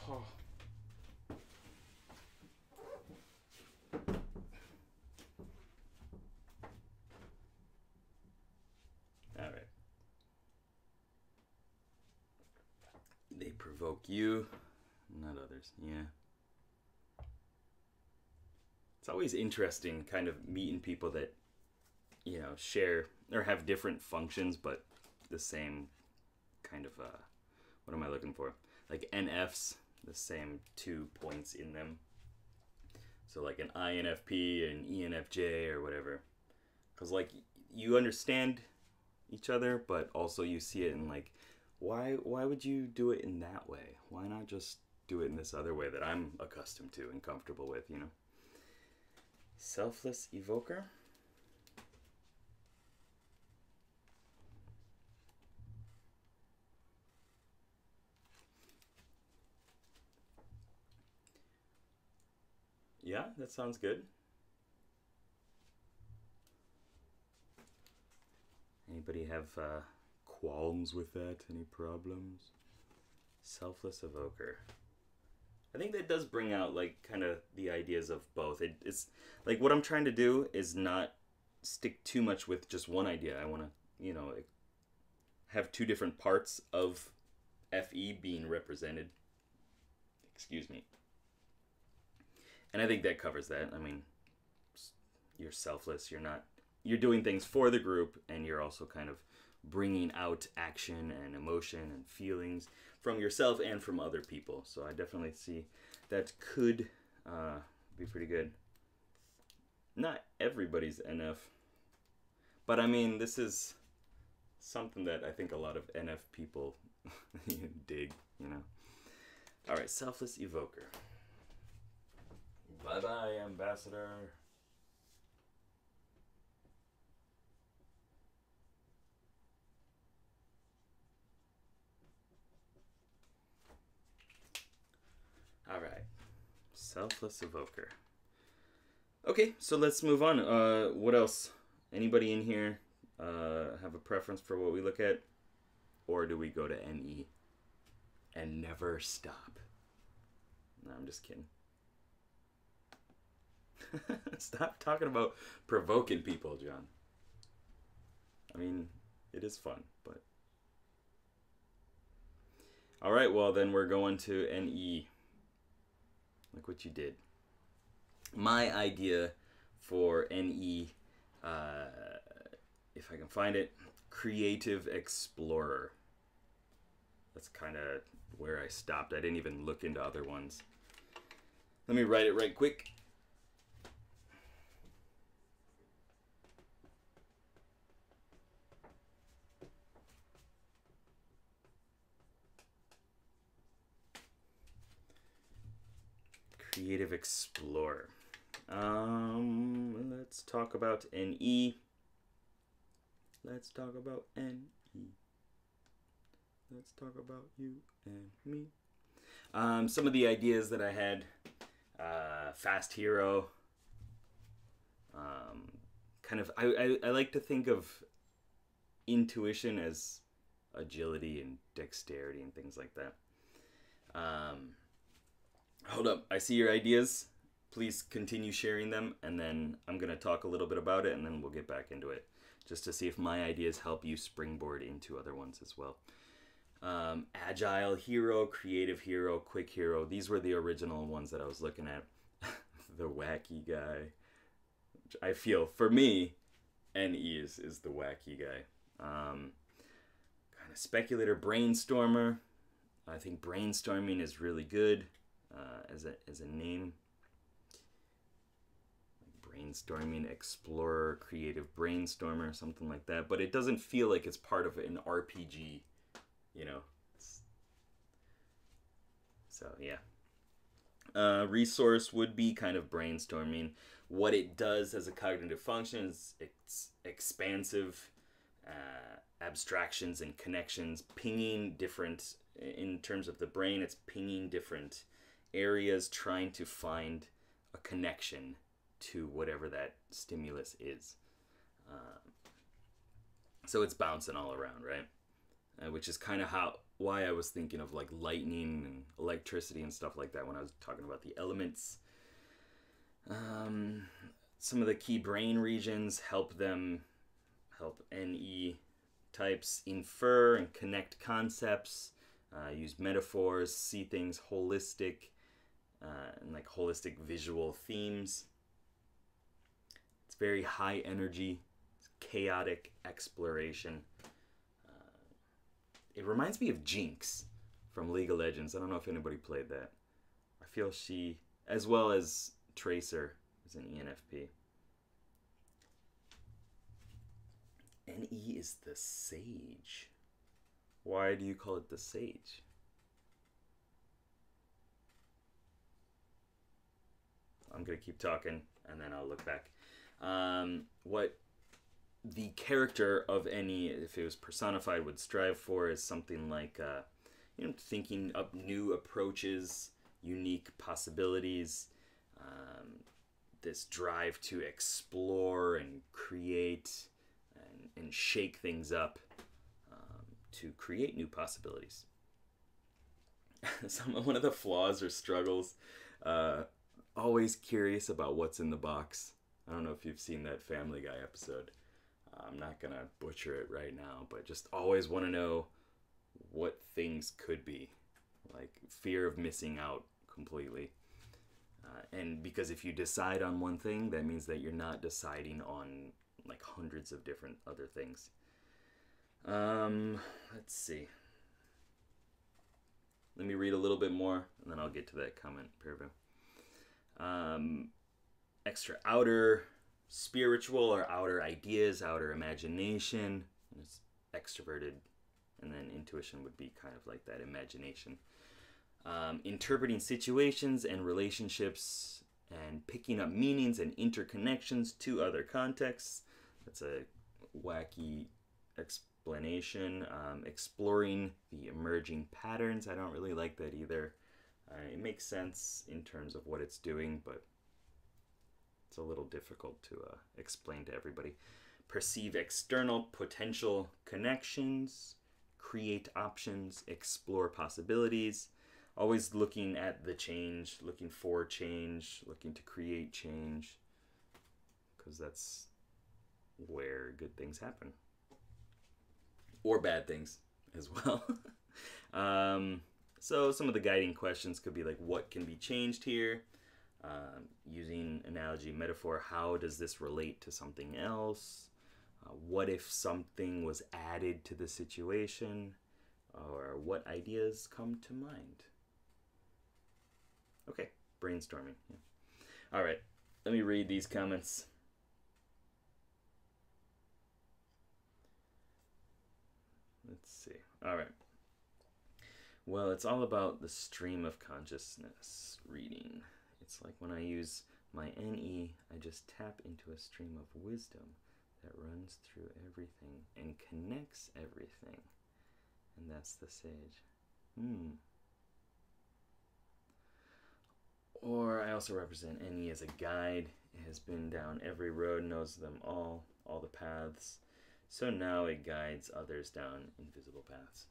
Oh. All right. They provoke you, not others. Yeah. It's always interesting kind of meeting people that, share or have different functions, but the same kind of, what am I looking for? Like NFs, the same 2 points in them. So like an INFP and ENFJ or whatever. Because like you understand each other, but also you see it in like, why would you do it in that way? Why not just do it in this other way that I'm accustomed to and comfortable with, Selfless evoker. Yeah, that sounds good. Anybody have qualms with that? Any problems? Selfless evoker. I think that does bring out like kind of the ideas of both. It's like what I'm trying to do is not stick too much with just one idea. I want to, have 2 different parts of FE being represented. Excuse me. And I think that covers that. I mean, you're selfless. You're doing things for the group, and you're also kind of bringing out action and emotion and feelings from yourself and from other people. So I definitely see that could be pretty good. Not everybody's NF, but I mean, this is something that I think a lot of NF people dig, All right, selfless evoker. Bye-bye, ambassador. All right, selfless evoker. Okay, so let's move on. What else? Anybody in here have a preference for what we look at? Or do we go to NE and never stop? No, I'm just kidding. Stop talking about provoking people, John. I mean, it is fun, but... Alright, well then we're going to NE. Look what you did. My idea for NE, if I can find it, Creative Explorer. That's kind of where I stopped. I didn't even look into other ones. Let me write it right quick. Creative Explorer. Let's talk about NE. Let's talk about NE. Let's talk about you and me. Some of the ideas that I had. Fast hero. I like to think of intuition as agility and dexterity and things like that. Hold up, I see your ideas. Please continue sharing them, and then I'm going to talk a little bit about it, and then we'll get back into it, just to see if my ideas help you springboard into other ones as well. Agile hero, creative hero, quick hero. These were the original ones that I was looking at. The wacky guy. Which I feel, for me, NE is the wacky guy. Kind Speculator, brainstormer. I think brainstorming is really good as a name. Brainstorming, explorer, creative brainstormer, something like that. But it doesn't feel like it's part of an RPG, you know. So yeah. Resource would be kind of brainstorming. What it does as a cognitive function is it's expansive abstractions and connections, pinging different, in terms of the brain, it's pinging different areas, trying to find a connection to whatever that stimulus is. So it's bouncing all around, right? Which is kind of why I was thinking of like lightning and electricity and stuff like that when I was talking about the elements. Some of the key brain regions help NE types infer and connect concepts, use metaphors, see things holistic, and like holistic visual themes. It's very high energy, it's chaotic exploration. It reminds me of Jinx from League of Legends. I don't know if anybody played that. I feel she, as well as Tracer, is an ENFP. NE is the sage. Why do you call it the sage? I'm going to keep talking and then I'll look back. What the character of NE, if it was personified, would strive for is something like thinking up new approaches, unique possibilities, this drive to explore and create and shake things up to create new possibilities. One of the flaws or struggles, always curious about what's in the box. I don't know if you've seen that Family Guy episode. I'm not going to butcher it right now, but just always want to know what things could be. Like fear of missing out completely. And because if you decide on one thing, that means that you're not deciding on like hundreds of different other things. Let's see. Let me read a little bit more, and then I'll get to that comment paragraph. Extra outer spiritual or outer ideas, outer imagination. It's extroverted, and then intuition would be kind of like that imagination. Interpreting situations and relationships and picking up meanings and interconnections to other contexts. That's a wacky explanation. Exploring the emerging patterns. I don't really like that either. It makes sense in terms of what it's doing, but it's a little difficult to explain to everybody. Perceive external potential connections. Create options. Explore possibilities. Always looking at the change, looking for change, looking to create change, because that's where good things happen. Or bad things as well. So some of the guiding questions could be like, what can be changed here? Using analogy, metaphor, how does this relate to something else? What if something was added to the situation? Or what ideas come to mind? Okay, brainstorming. Yeah. All right, let me read these comments. Let's see. All right. Well, it's all about the stream of consciousness reading. It's like when I use my NE, I just tap into a stream of wisdom that runs through everything and connects everything. And that's the sage. Or I also represent NE as a guide. It has been down every road, knows them all the paths. So now it guides others down invisible paths.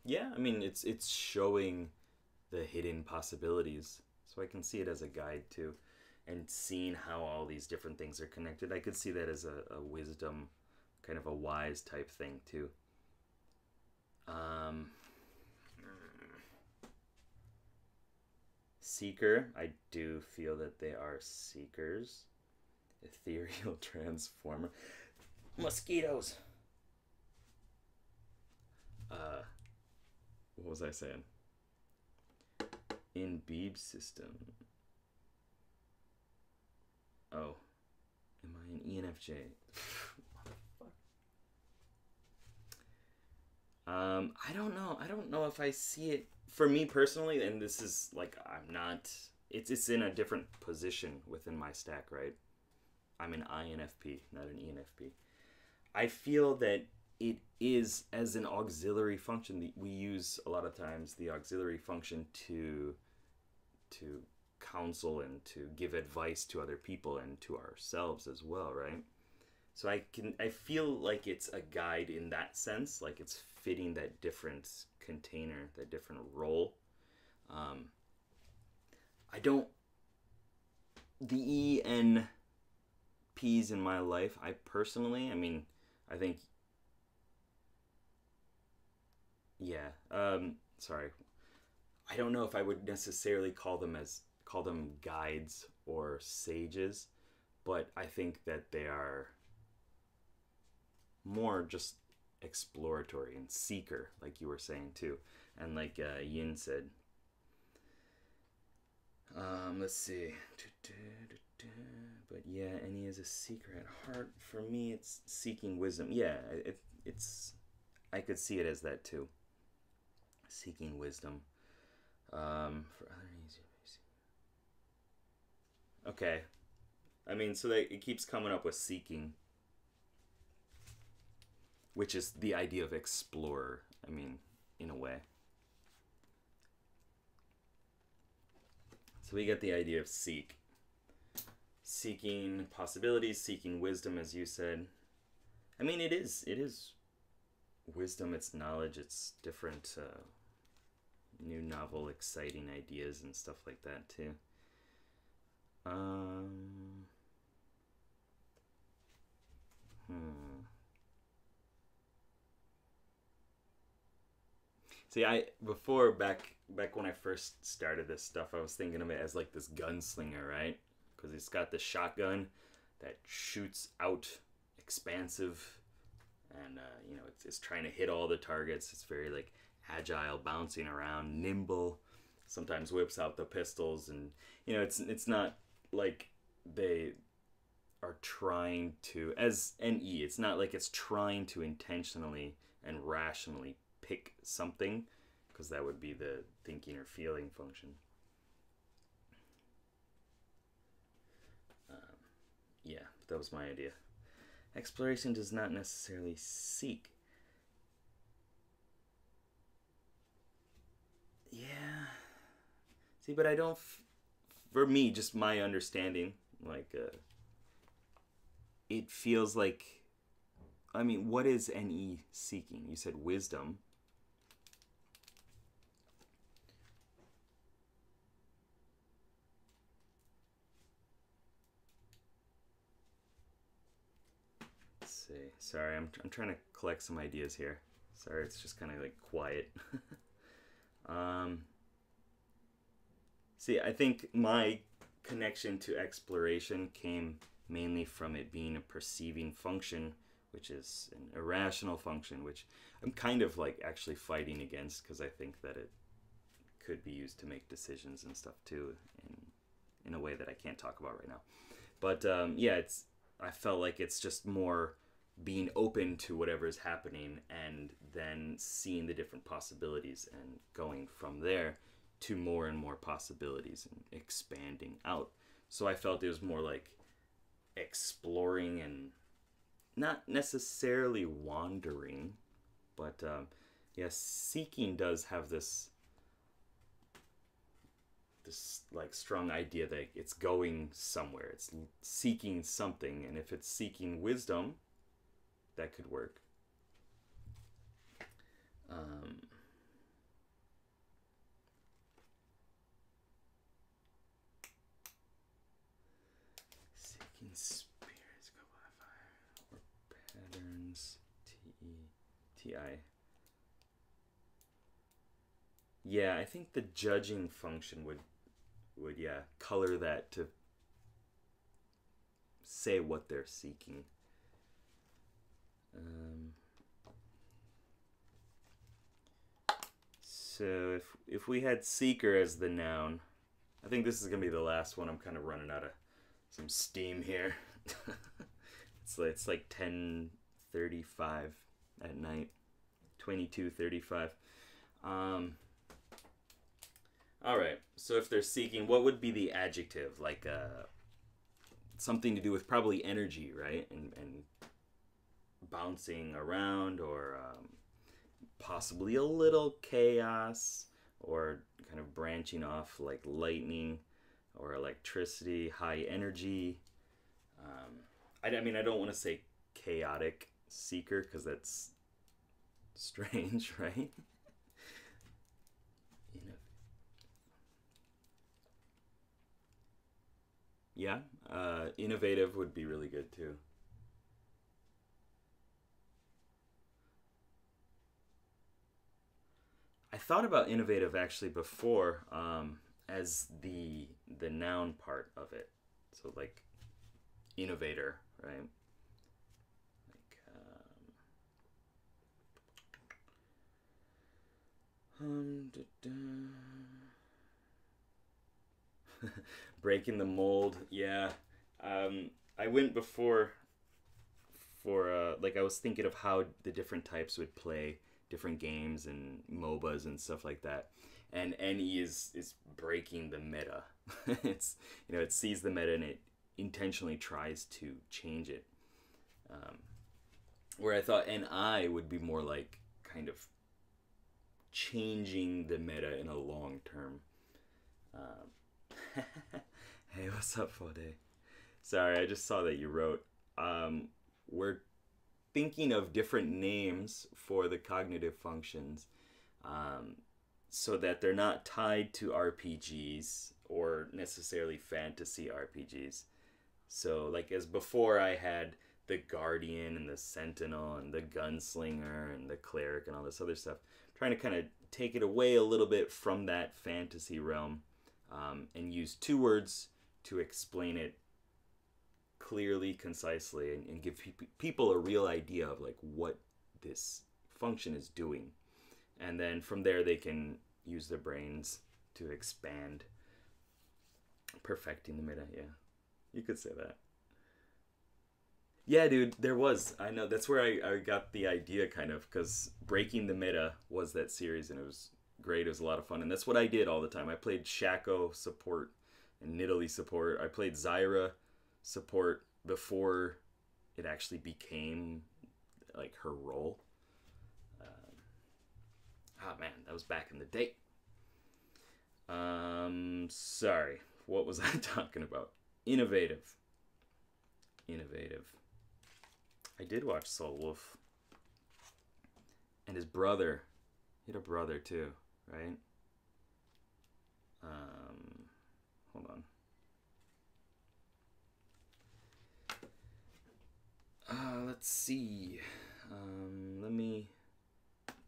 Yeah, I mean, it's showing the hidden possibilities. So I can see it as a guide too. And seeing how all these different things are connected. I could see that as a wisdom, kind of a wise type thing too. Seeker, I do feel that they are seekers. Ethereal transformer. Mosquitoes. What was I saying? In Beebe system. Oh. Am I an ENFJ? I don't know. I don't know if I see it for me personally, and this is like I'm not. It's in a different position within my stack, right? I'm an INFP, not an ENFP. I feel that it is as an auxiliary function. We use a lot of times the auxiliary function to counsel and to give advice to other people and to ourselves as well, right? So I feel like it's a guide in that sense, like it's fitting that different container, that different role. I don't, the ENPs in my life, I personally, I mean, I think, yeah, sorry. I don't know if I would necessarily call them guides or sages, but I think that they are more just exploratory and seeker, like you were saying too, and like Yin said. Let's see. But yeah, and he is a seeker at heart. For me, it's seeking wisdom. Yeah, it's. I could see it as that too. Seeking wisdom. For other easy. Okay, I mean, so that it keeps coming up with seeking, which is the idea of explorer. I mean, in a way. So we get the idea of seeking possibilities, seeking wisdom, as you said. I mean, it is wisdom, it's knowledge, it's different new, novel, exciting ideas and stuff like that too. See, before back when I first started this stuff, I was thinking of it as like this gunslinger, right? Because he's got the shotgun that shoots out expansive, and it's trying to hit all the targets. It's very like agile, bouncing around, nimble. Sometimes whips out the pistols, and it's not like they are trying to, as NE, it's not like it's trying to intentionally and rationally pick something, because that would be the thinking or feeling function. Yeah, that was my idea. Exploration does not necessarily seek. Yeah. See, but I don't. For me, just my understanding, like, it feels like. I mean, what is NE seeking? You said wisdom. Let's see. Sorry, I'm trying to collect some ideas here. Sorry, it's just kind of like quiet. See, I think my connection to exploration came mainly from it being a perceiving function, which is an irrational function, which I'm kind of like actually fighting against, because I think that it could be used to make decisions and stuff too, in a way that I can't talk about right now. But yeah, I felt like it's just more being open to whatever is happening, and then seeing the different possibilities and going from there to more and more possibilities and expanding out. So I felt it was more like exploring and not necessarily wandering, but yeah, seeking does have this like strong idea that it's going somewhere, it's seeking something, and if it's seeking wisdom, that could work. Seeking spirits, go by fire, or patterns, T-E-T-I. Yeah, I think the judging function would yeah, color that to say what they're seeking. So if we had seeker as the noun, I think this is gonna be the last one. I'm kind of running out of some steam here. It's like 10:35 at night, 22:35. All right. So if they're seeking, what would be the adjective? Like something to do with probably energy, right? And bouncing around, or possibly a little chaos, or kind of branching off like lightning or electricity, high energy. I mean, I don't want to say chaotic seeker because that's strange, right? Yeah, innovative would be really good too. I thought about innovative actually before, as the noun part of it. So like innovator, right? Like da, da. Breaking the mold, yeah. I went before for like I was thinking of how the different types would play different games and MOBAs and stuff like that. And NE is breaking the meta. It's, it sees the meta and it intentionally tries to change it. Where I thought NI would be more like kind of changing the meta in a long term. Hey, what's up, Fode? Sorry, I just saw that you wrote. We're thinking of different names for the cognitive functions, so that they're not tied to RPGs or necessarily fantasy RPGs. So, like, as before, I had the Guardian and the Sentinel and the Gunslinger and the Cleric and all this other stuff. I'm trying to kind of take it away a little bit from that fantasy realm, and use two words to explain it clearly, concisely, and give people a real idea of like what this function is doing. And then from there they can use their brains to expand, perfecting the meta. Yeah, you could say that. Yeah, dude, there was. I know, that's where I got the idea, kind of, because Breaking the Meta was that series, and it was great. It was a lot of fun, and that's what I did all the time. I played Shaco support and Nidalee support. I played Zyra support before it actually became like her role. Oh man, that was back in the day. Sorry, what was I talking about? Innovative. I did watch Soul Wolf. And his brother. He had a brother too, right? Hold on. Let's see. Let me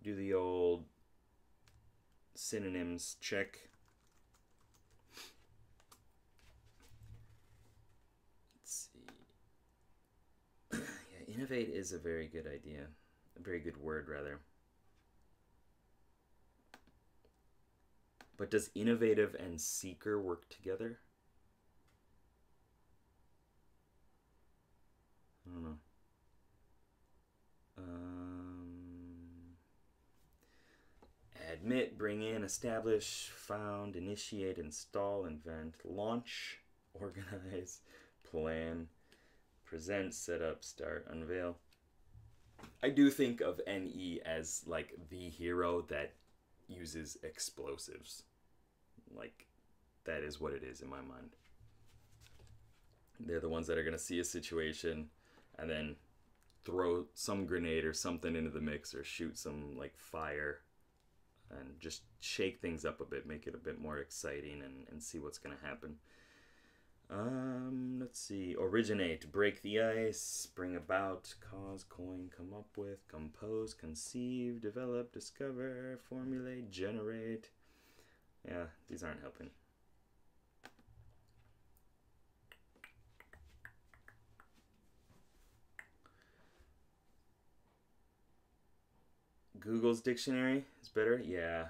do the old synonyms check. Let's see. Yeah, innovate is a very good idea. A very good word, rather. But does innovative and seeker work together? I don't know. Admit, bring in, establish, found, initiate, install, invent, launch, organize, plan, present, set up, start, unveil. I do think of NE as like the hero that uses explosives. Like, that is what it is in my mind. They're the ones that are going to see a situation and then throw some grenade or something into the mix, or shoot some like fire and just shake things up a bit, make it a bit more exciting, and see what's going to happen. Let's see. Originate, break the ice, bring about, cause, coin, come up with, compose, conceive, develop, discover, formulate, generate. Yeah, these aren't helping. Google's dictionary is better? Yeah.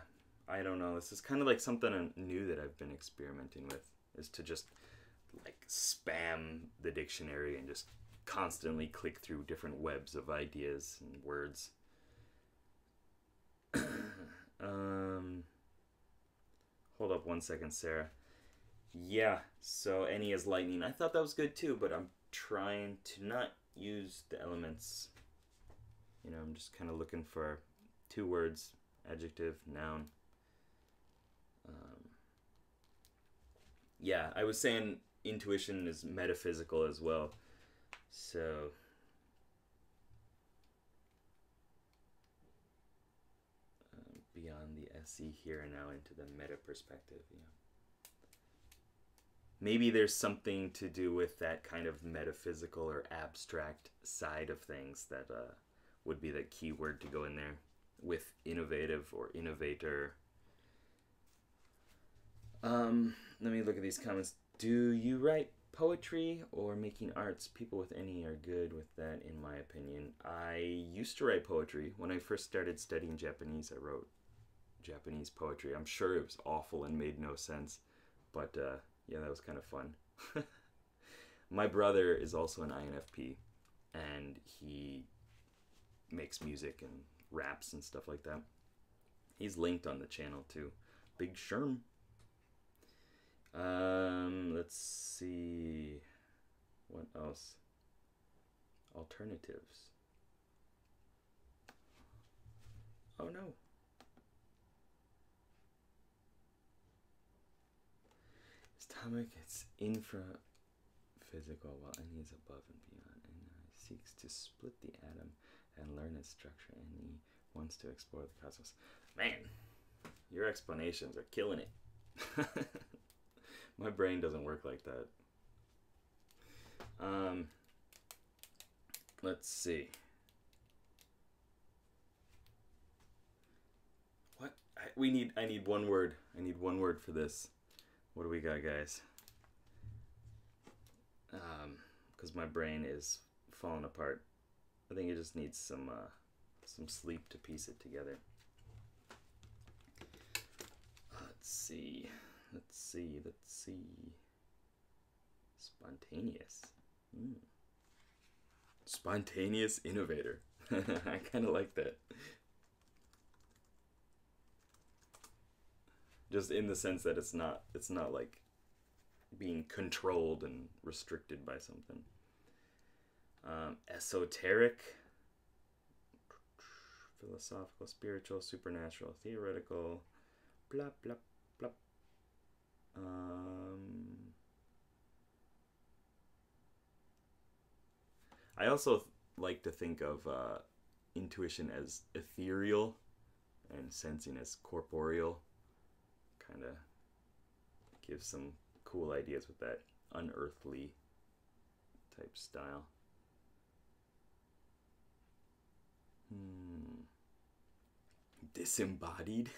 I don't know. This is kind of like something new that I've been experimenting with, is to just like spam the dictionary and just constantly click through different webs of ideas and words. Hold up one second, Sarah. Yeah, so any is lightning. I thought that was good too, but I'm trying to not use the elements. You know, I'm just kind of looking for 2 words, adjective, noun. Yeah, I was saying intuition is metaphysical as well. So beyond the SE here and now into the meta perspective. Yeah. Maybe there's something to do with that kind of metaphysical or abstract side of things that would be the key word to go in there with innovative or innovator. Let me look at these comments. Do you write poetry or making arts? People with any are good with that, in my opinion. I used to write poetry. When I first started studying Japanese, I wrote Japanese poetry. I'm sure it was awful and made no sense, but yeah, that was kind of fun. My brother is also an INFP, and he makes music and raps and stuff like that. He's linked on the channel too. Big Sherm. Let's see. What else? Alternatives. Oh no. Stomach, it's infra physical, while N is above and beyond. And seeks to split the atom and learn its structure, and he wants to explore the cosmos. Man, your explanations are killing it. My brain doesn't work like that. Let's see. What? I need one word. I need one word for this. What do we got, guys? Because my brain is falling apart. I think it just needs some sleep to piece it together. Let's see. Spontaneous. Spontaneous innovator. I kind of like that. Just in the sense that it's not like being controlled and restricted by something. Esoteric, philosophical, spiritual, supernatural, theoretical, blah blah blah. I also like to think of intuition as ethereal and sensing as corporeal. Kind of gives some cool ideas with that unearthly type style. Disembodied.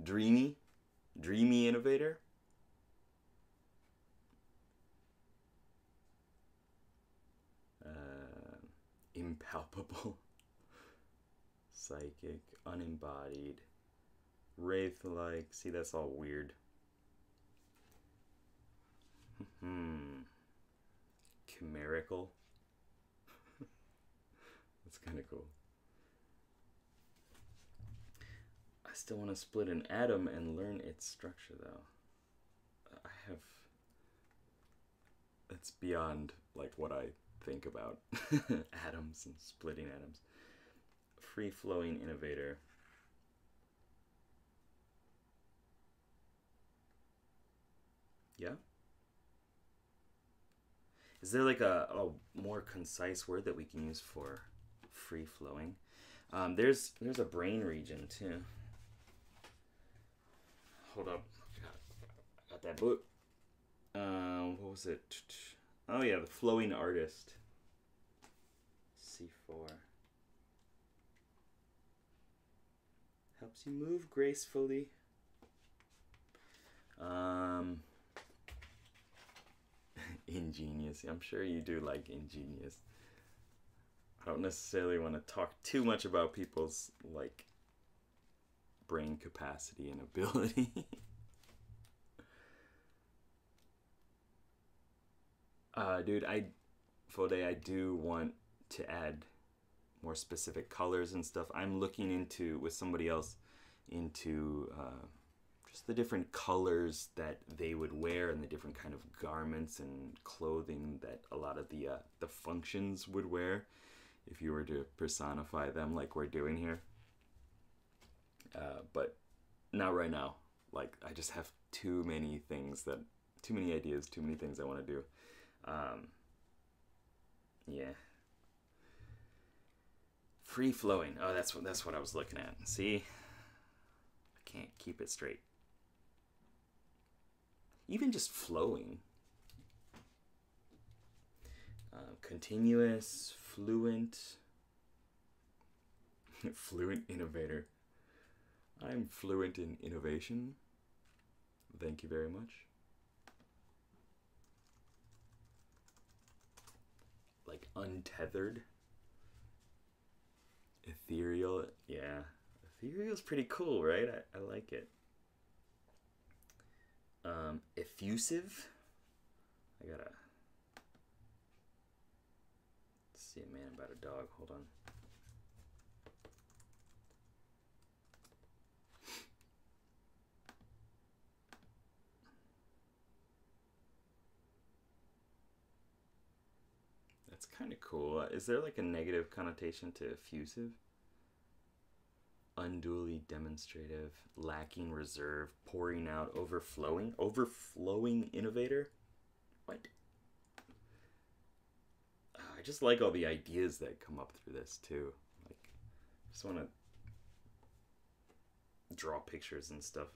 Dreamy innovator. Impalpable. Psychic, unembodied, wraith-like. See, that's all weird. Chimerical. That's kind of cool. I still want to split an atom and learn its structure, though. That's beyond like what I think about. Atoms and splitting atoms. Free-flowing innovator. Yeah? Is there like a more concise word that we can use for free-flowing? There's a brain region too. Hold up. I got that book. What was it? Oh yeah, the flowing artist. C4. Helps you move gracefully. Ingenious. I'm sure you do like ingenious. I don't necessarily want to talk too much about people's like brain capacity and ability. Dude, Fode, I do want to add more specific colors and stuff. I'm looking into, with somebody else, into just the different colors that they would wear and the different kind of garments and clothing that a lot of the functions would wear if you were to personify them like we're doing here. But not right now. Like, I just have too many ideas, too many things I want to do. Yeah. Free flowing. Oh, that's what I was looking at. See? I can't keep it straight. Even just flowing. Continuous, fluent. Fluent innovator. I'm fluent in innovation. Thank you very much. Like untethered. Ethereal. Yeah. Ethereal's pretty cool, right? I like it. Effusive. I gotta see a man about a dog. Hold on. That's kind of cool. Is there like a negative connotation to effusive? Unduly demonstrative, lacking reserve, pouring out, overflowing. Overflowing innovator? What? I just like all the ideas that come up through this too. Like, I just want to draw pictures and stuff.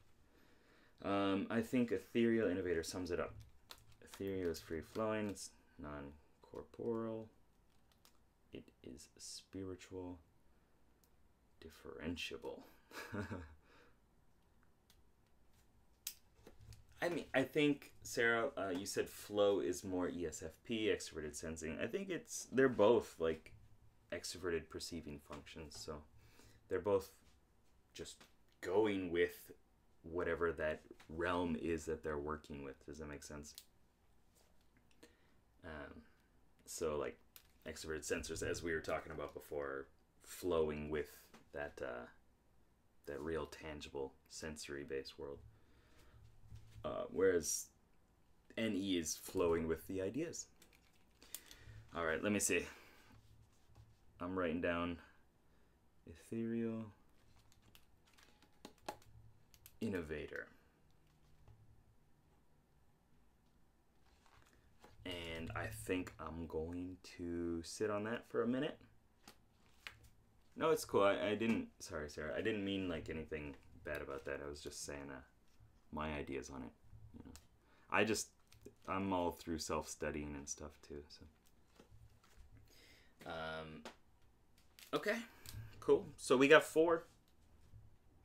I think ethereal innovator sums it up. Ethereal is free-flowing, it's non-corporeal, it is spiritual, differentiable. I think, Sarah, you said flow is more ESFP, extroverted sensing. I think they're both like extroverted perceiving functions. So they're both just going with whatever that realm is that they're working with. Does that make sense? So like extroverted sensors, as we were talking about before, flowing with that real tangible sensory based world, whereas NE is flowing with the ideas. All right, let me see. I'm writing down ethereal innovator, and I think I'm going to sit on that for a minute. No, it's cool. I didn't. Sorry, Sarah. I didn't mean like anything bad about that. I was just saying my ideas on it. You know, I'm all through self-studying and stuff too. So, okay, cool. So we got 4,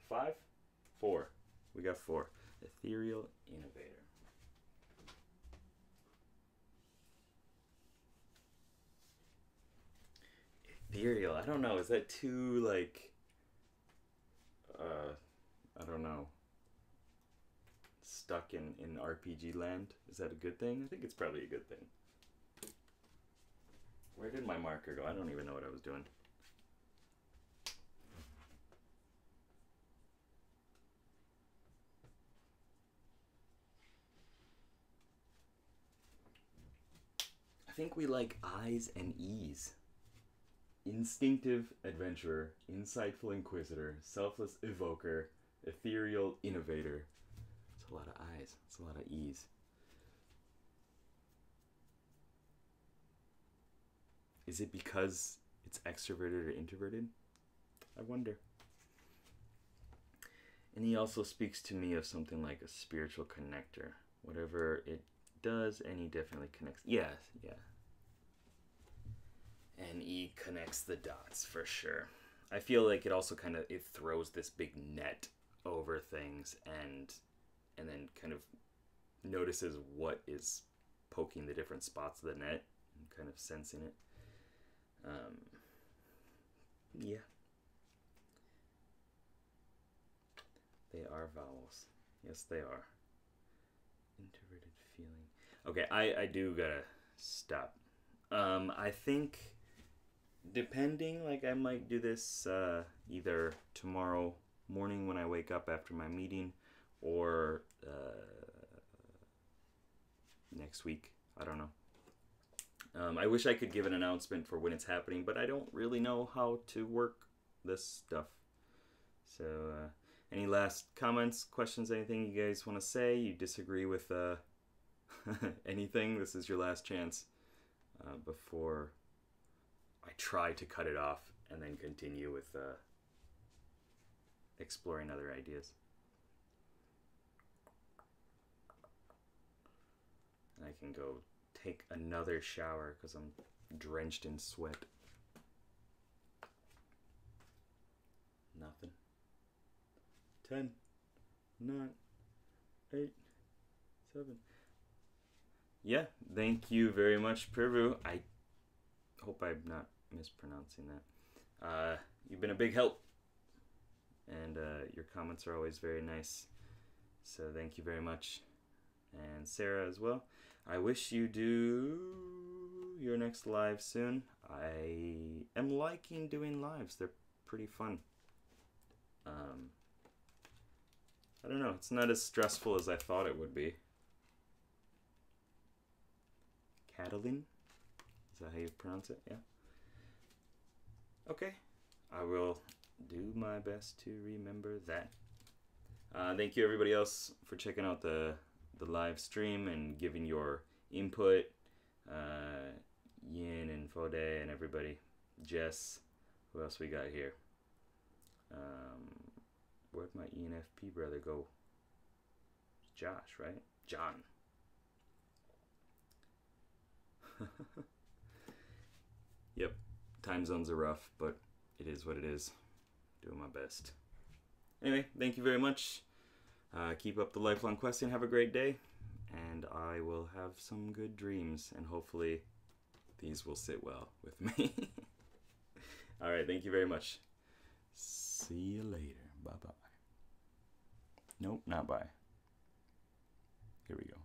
5, 4. We got 4. Ethereal innovator. Ethereal. I don't know. Is that too like I don't know, stuck in RPG land? Is that a good thing? I think it's probably a good thing. Where did my marker go? I don't even know what I was doing. I think we like I's and E's. Instinctive adventurer, insightful inquisitor, selfless evoker, ethereal innovator. It's a lot of I's. It's a lot of E's. Is it because it's extroverted or introverted? I wonder. And he also speaks to me of something like a spiritual connector. Whatever it does, and he definitely connects. Yeah. And he connects the dots for sure. I feel like it also kind of, it throws this big net over things and then kind of notices what is poking the different spots of the net and kind of sensing it. Yeah. Yes, they are. Introverted feeling. Okay, I do gotta stop. I think, depending, like I might do this either tomorrow morning when I wake up after my meeting, or next week. I don't know. I wish I could give an announcement for when it's happening, but I don't really know how to work this stuff. So, any last comments, questions, anything you guys want to say? You disagree with anything? This is your last chance before I try to cut it off and then continue with exploring other ideas. I can go take another shower because I'm drenched in sweat. Nothing. 10, 9, 8, 7. Yeah, thank you very much, Prabhu. I hope I'm not mispronouncing that. You've been a big help, and your comments are always very nice. So thank you very much. And Sarah as well. I wish you do your next live soon. I am liking doing lives. They're pretty fun. I don't know. It's not as stressful as I thought it would be. Catalin? Is that how you pronounce it? Yeah. Okay. I will do my best to remember that. Thank you everybody else for checking out the live stream and giving your input. Yin and Fode and everybody. Jess. Who else we got here? Where'd my ENFP brother go? Josh, right? John. Yep. Time zones are rough, but it is what it is. Doing my best. Anyway, thank you very much. Keep up the lifelong quest and have a great day. And I will have some good dreams. And hopefully these will sit well with me. Alright, thank you very much. See you later. Bye-bye. Nope, not bye. Here we go.